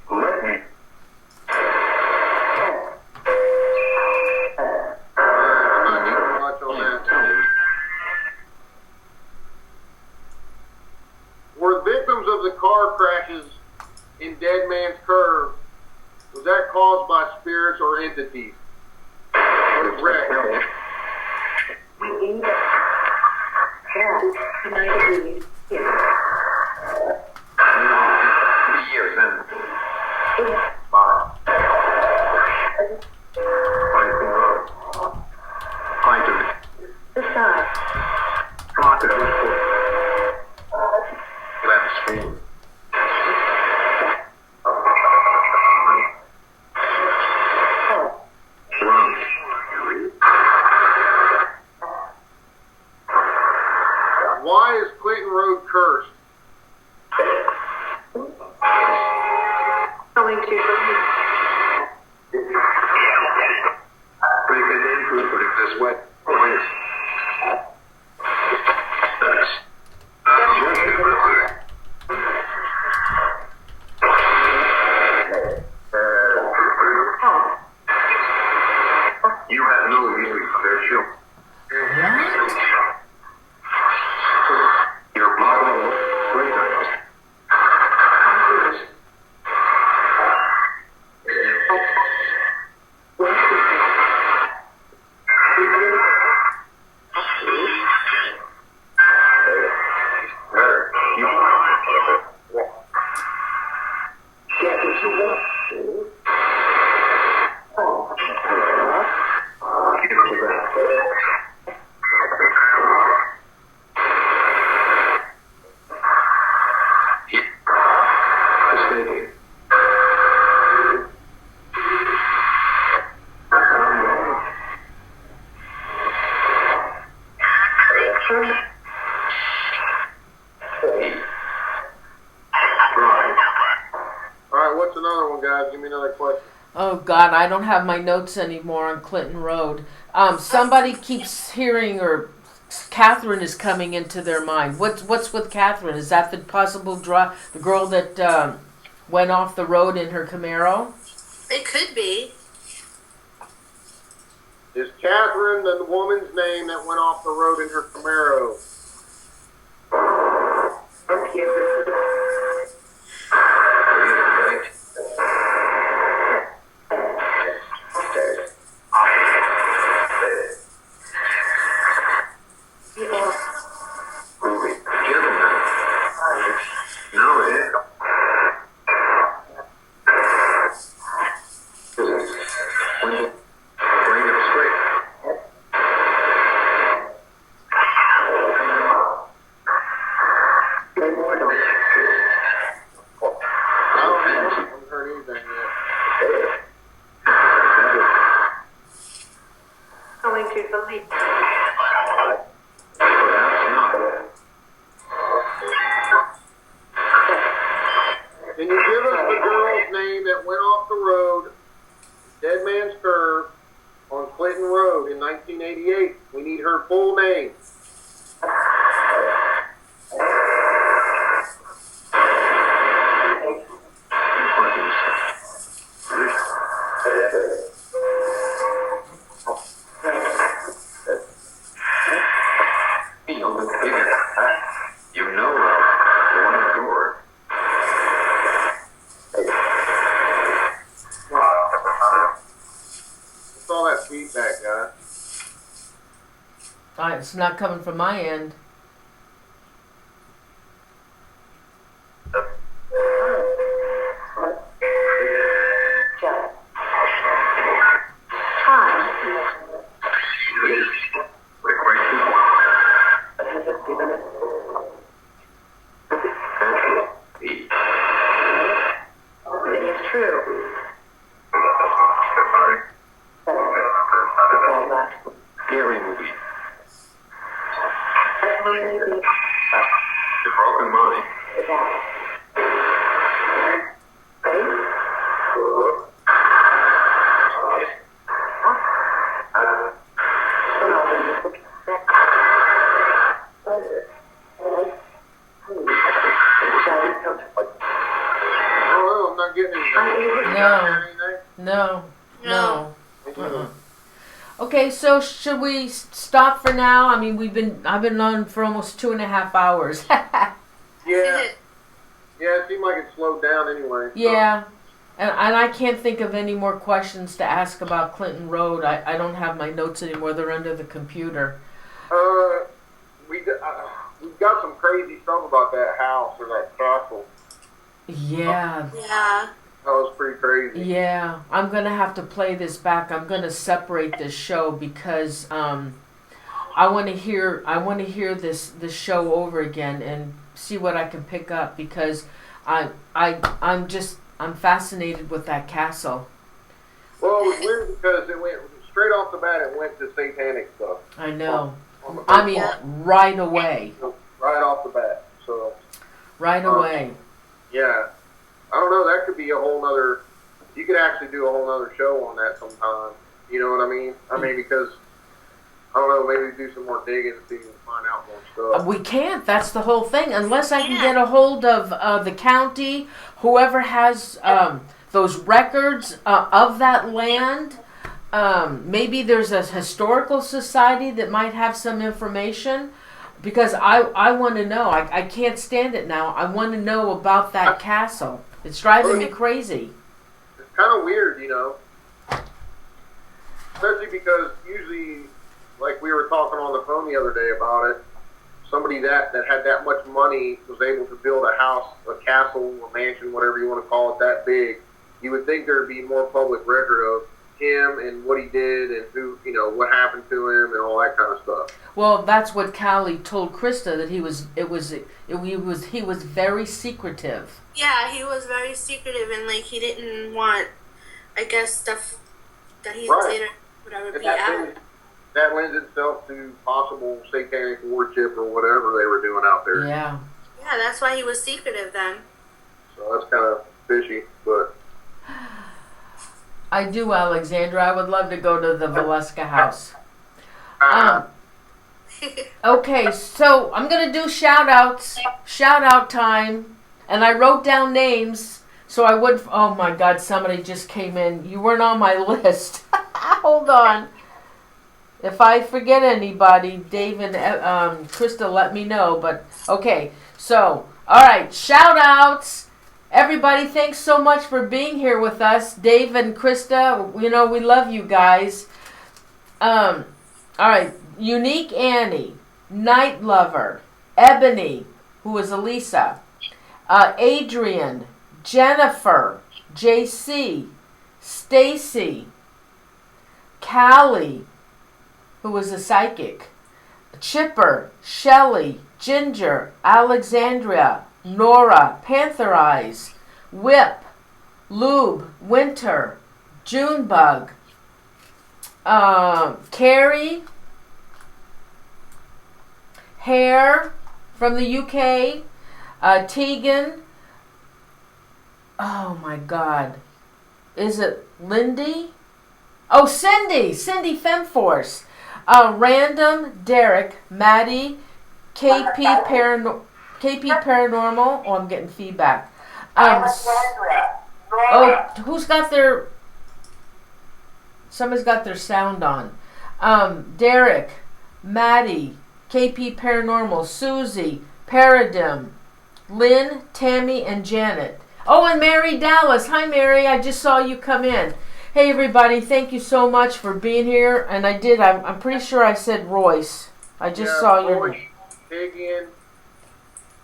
Let me. I'm not hearing much on that. Were victims of the car crashes in Dead Man's Curve, was that caused by spirits or entities? Was wrecked? We need that. Tonight I believe. Yes. Years in. Yes. Wow. The side. Why is Clinton Road cursed? All right, what's another one, guys? Give me another question. Oh God, I don't have my notes anymore on Clinton Road. Somebody keeps hearing, or Catherine is coming into their mind. What's with Catherine? Is that the possible the girl that went off the road in her Camaro? It could be. Is Catherine the woman's name that went off the road in her Camaro? Can you give us the girl's name that went off the road, Dead Man's Curve, on Clinton Road in 1988? We need her full name. Feedback, guy. It's not coming from my end. No. Okay, so should we stop for now? I mean, I've been on for almost 2.5 hours. Yeah, it seemed like it slowed down anyway. So. Yeah, and I can't think of any more questions to ask about Clinton Road. I don't have my notes anymore. They're under the computer. We've got some crazy stuff about that house or that castle. Yeah. Yeah. That was pretty crazy. Yeah, I'm gonna have to play this back. I'm gonna separate this show because I want to hear this show over again and see what I can pick up, because I'm fascinated with that castle. Well, it was weird because it went straight off the bat. It went to satanic stuff. I know. I mean, right away. Right off the bat. So. Right away. Yeah. I don't know, that could be a whole nother, you could actually do a whole nother show on that sometime. You know what I mean? I mean, because, I don't know, maybe do some more digging and see if we can find out more stuff. We can't. That's the whole thing. Unless I can get a hold of the county, whoever has those records of that land. Maybe there's a historical society that might have some information. Because I want to know. I can't stand it now. I want to know about that castle. It's driving me crazy. It's kind of weird, you know. Especially because usually, like we were talking on the phone the other day about it, somebody that had that much money was able to build a house, a castle, a mansion, whatever you want to call it, that big. You would think there would be more public record of him and what he did and who, you know, what happened to him and all that kind of stuff. Well, that's what Callie told Christa, that he was very secretive. Yeah, he was very secretive, and like he didn't want, I guess, stuff that he would say to whatever be out. that lends itself to possible satanic worship or whatever they were doing out there. Yeah. Yeah, that's why he was secretive then. So that's kind of fishy, but... I do, Alexandra. I would love to go to the Valeska house. Okay, so I'm going to do shout-outs. Shout-out time. And I wrote down names so I would... Oh, my God. Somebody just came in. You weren't on my list. Hold on. If I forget anybody, Dave and Christa, let me know. But, okay. So, all right. Shout-outs. Everybody, thanks so much for being here with us. Dave and Christa, you know, we love you guys. All right. Unique Annie, Night Lover, Ebony, who is Elisa, Adrian, Jennifer, JC, Stacy, Callie, who is a psychic, Chipper, Shelley, Ginger, Alexandria, Nora, Panther Eyes, Whip, Lube, Winter, Junebug, Carrie, Hare from the UK, Tegan. Oh my God. Is it Lindy? Oh, Cindy Femforce. Random, Derek, Maddie, KP Paranormal. Oh, I'm getting feedback. Who's got their... Somebody's got their sound on. Derek, Maddie, KP Paranormal, Susie, Paradigm, Lynn, Tammy, and Janet. Oh, and Mary Dallas. Hi, Mary. I just saw you come in. Hey, everybody. Thank you so much for being here. And I did. I'm pretty sure I said Royce. I just saw your... Tegan.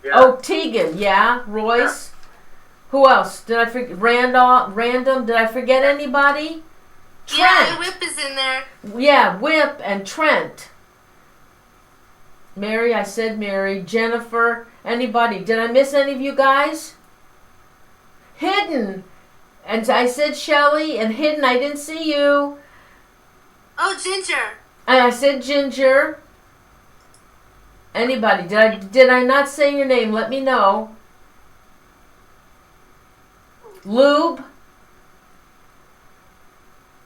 Yeah. Oh, Tegan. Yeah. Royce. Yeah. Who else? Did I forget? Random. Did I forget anybody? Trent. Yeah, Whip is in there. Yeah, Whip and Trent. Mary, I said Mary. Jennifer, anybody. Did I miss any of you guys? Hidden. And I said Shelley, and Hidden, I didn't see you. Oh, Ginger. And I said Ginger. Anybody. Did I not say your name? Let me know. Lube.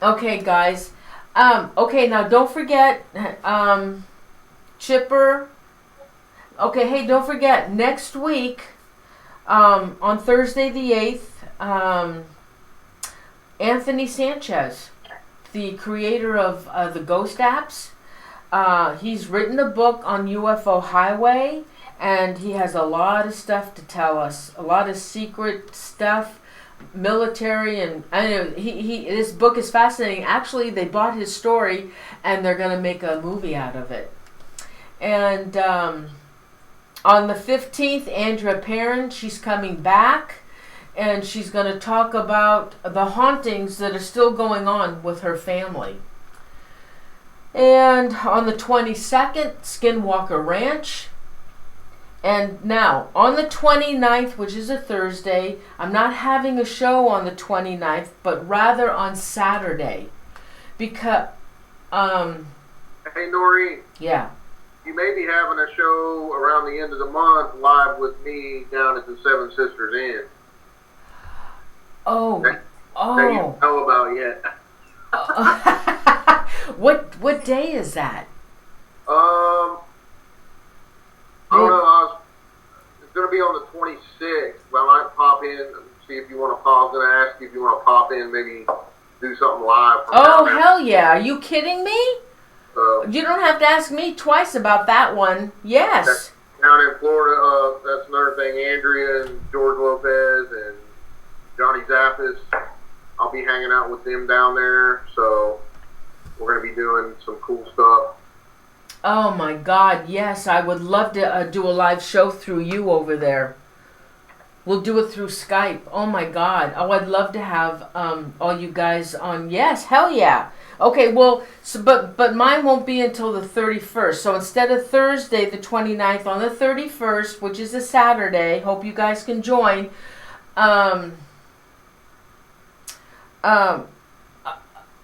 Okay, guys. Okay, now don't forget... Chipper. Okay, hey, don't forget, next week, on Thursday the 8th, Anthony Sanchez, the creator of the Ghost apps, he's written a book on UFO Highway, and he has a lot of stuff to tell us, a lot of secret stuff, military, and I know this book is fascinating. Actually, they bought his story, and they're going to make a movie out of it. And on the 15th, Andrea Perrin, she's coming back, and she's going to talk about the hauntings that are still going on with her family. And on the 22nd, Skinwalker Ranch. And now, on the 29th, which is a Thursday, I'm not having a show on the 29th, but rather on Saturday. Because, Hey, Noreen. Yeah. You may be having a show around the end of the month live with me down at the Seven Sisters Inn. Oh. That you know about yet. What day is that? I don't know. It's going to be on the 26th. I might pop in and see if you want to pop. I was going to ask you if you want to pop in, maybe do something live. Oh, hell yeah. Are you kidding me? You don't have to ask me twice about that one. Yes. Down in Florida, that's another thing. Andrea and George Lopez and Johnny Zappis. I'll be hanging out with them down there. So we're going to be doing some cool stuff. Oh, my God. Yes, I would love to do a live show through you over there. We'll do it through Skype. Oh, my God. Oh, I'd love to have all you guys on. Yes, hell yeah. Okay, well, so, but mine won't be until the 31st. So instead of Thursday, the 29th, on the 31st, which is a Saturday, hope you guys can join.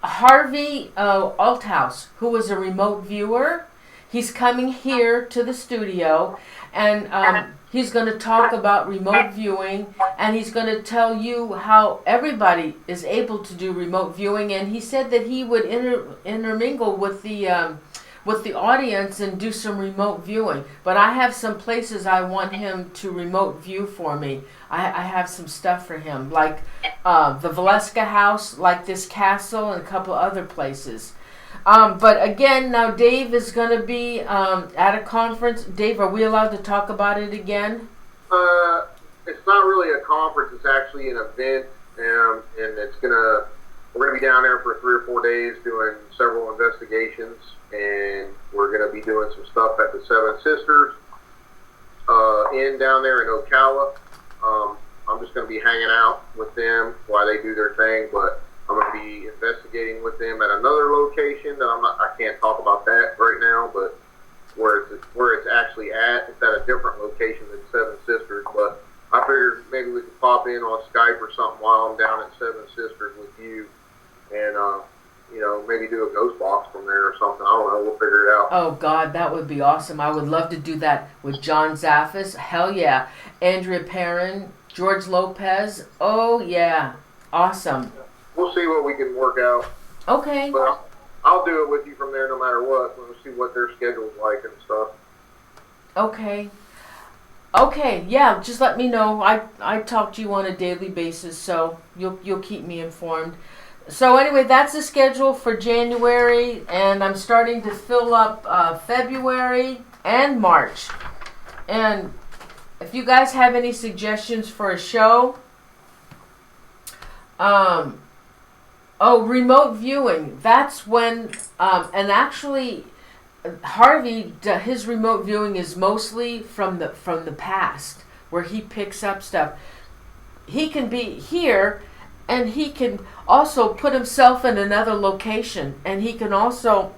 Harvey Althouse, who was a remote viewer. He's coming here to the studio, and he's going to talk about remote viewing, and he's going to tell you how everybody is able to do remote viewing. And he said that he would intermingle with the audience and do some remote viewing. But I have some places I want him to remote view for me. I have some stuff for him, like the Valeska House, like this castle, and a couple other places. But again, now Dave is going to be at a conference. Dave, are we allowed to talk about it again? It's not really a conference. It's actually an event, and we're going to be down there for 3 or 4 days doing several investigations, and we're going to be doing some stuff at the Seven Sisters Inn down there in Ocala. I'm just going to be hanging out with them while they do their thing, but I'm going to be investigating with them at another location that I can't talk about that right now, but where it's actually at, it's at a different location than Seven Sisters. But I figured maybe we could pop in on Skype or something while I'm down at Seven Sisters with you, and maybe do a ghost box from there or something. I don't know. We'll figure it out. Oh God, that would be awesome. I would love to do that with John Zaffis. Hell yeah. Andrea Perrin, George Lopez. Oh yeah, awesome. We'll see what we can work out. Okay. But I'll do it with you from there no matter what. We'll see what their schedule's like and stuff. Okay. Okay, yeah, just let me know. I talk to you on a daily basis, so you'll keep me informed. So anyway, that's the schedule for January, and I'm starting to fill up February and March. And if you guys have any suggestions for a show, remote viewing. That's when, and actually, Harvey, his remote viewing is mostly from the past, where he picks up stuff. He can be here, and he can also put himself in another location, and he can also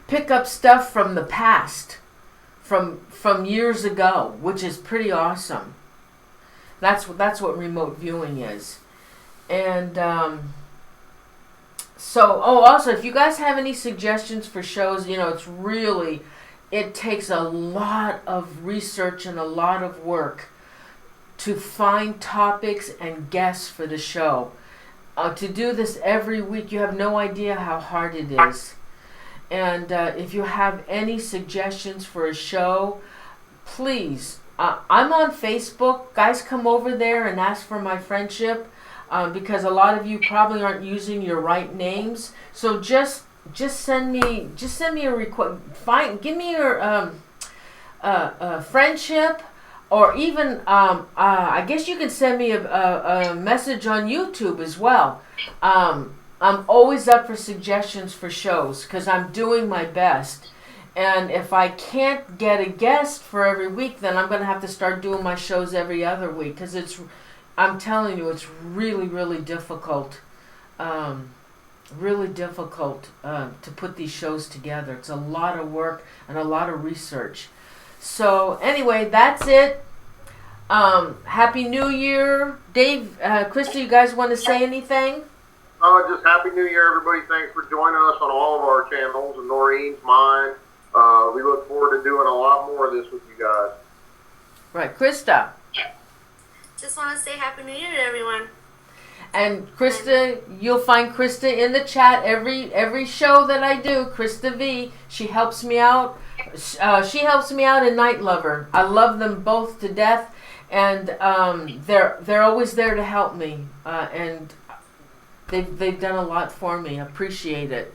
pick up stuff from the past, from years ago, which is pretty awesome. That's what remote viewing is. And also, if you guys have any suggestions for shows, it takes a lot of research and a lot of work to find topics and guests for the show. To do this every week, you have no idea how hard it is. And if you have any suggestions for a show, please, I'm on Facebook. Guys, come over there and ask for my friendship, because a lot of you probably aren't using your right names. So just send me a request. Give me your friendship. Or even, I guess you can send me a message on YouTube as well. I'm always up for suggestions for shows, because I'm doing my best. And if I can't get a guest for every week, then I'm going to have to start doing my shows every other week, because I'm telling you, it's really, really difficult. Really difficult to put these shows together. It's a lot of work and a lot of research. So anyway, that's it. Happy New Year. Dave, Christa, you guys want to say anything? Just Happy New Year, everybody. Thanks for joining us on all of our channels, and Noreen's, mine. We look forward to doing a lot more of this with you guys. Right, Christa. Just want to say Happy New Year to everyone. And Christa, you'll find Christa in the chat every show that I do. Christa V, she helps me out. She helps me out in Night Lover. I love them both to death, and they're always there to help me. And they've done a lot for me. I appreciate it.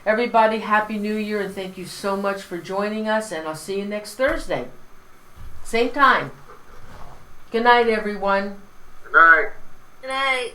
Everybody, Happy New Year, and thank you so much for joining us. And I'll see you next Thursday, same time. Good night, everyone. Good night. Good night.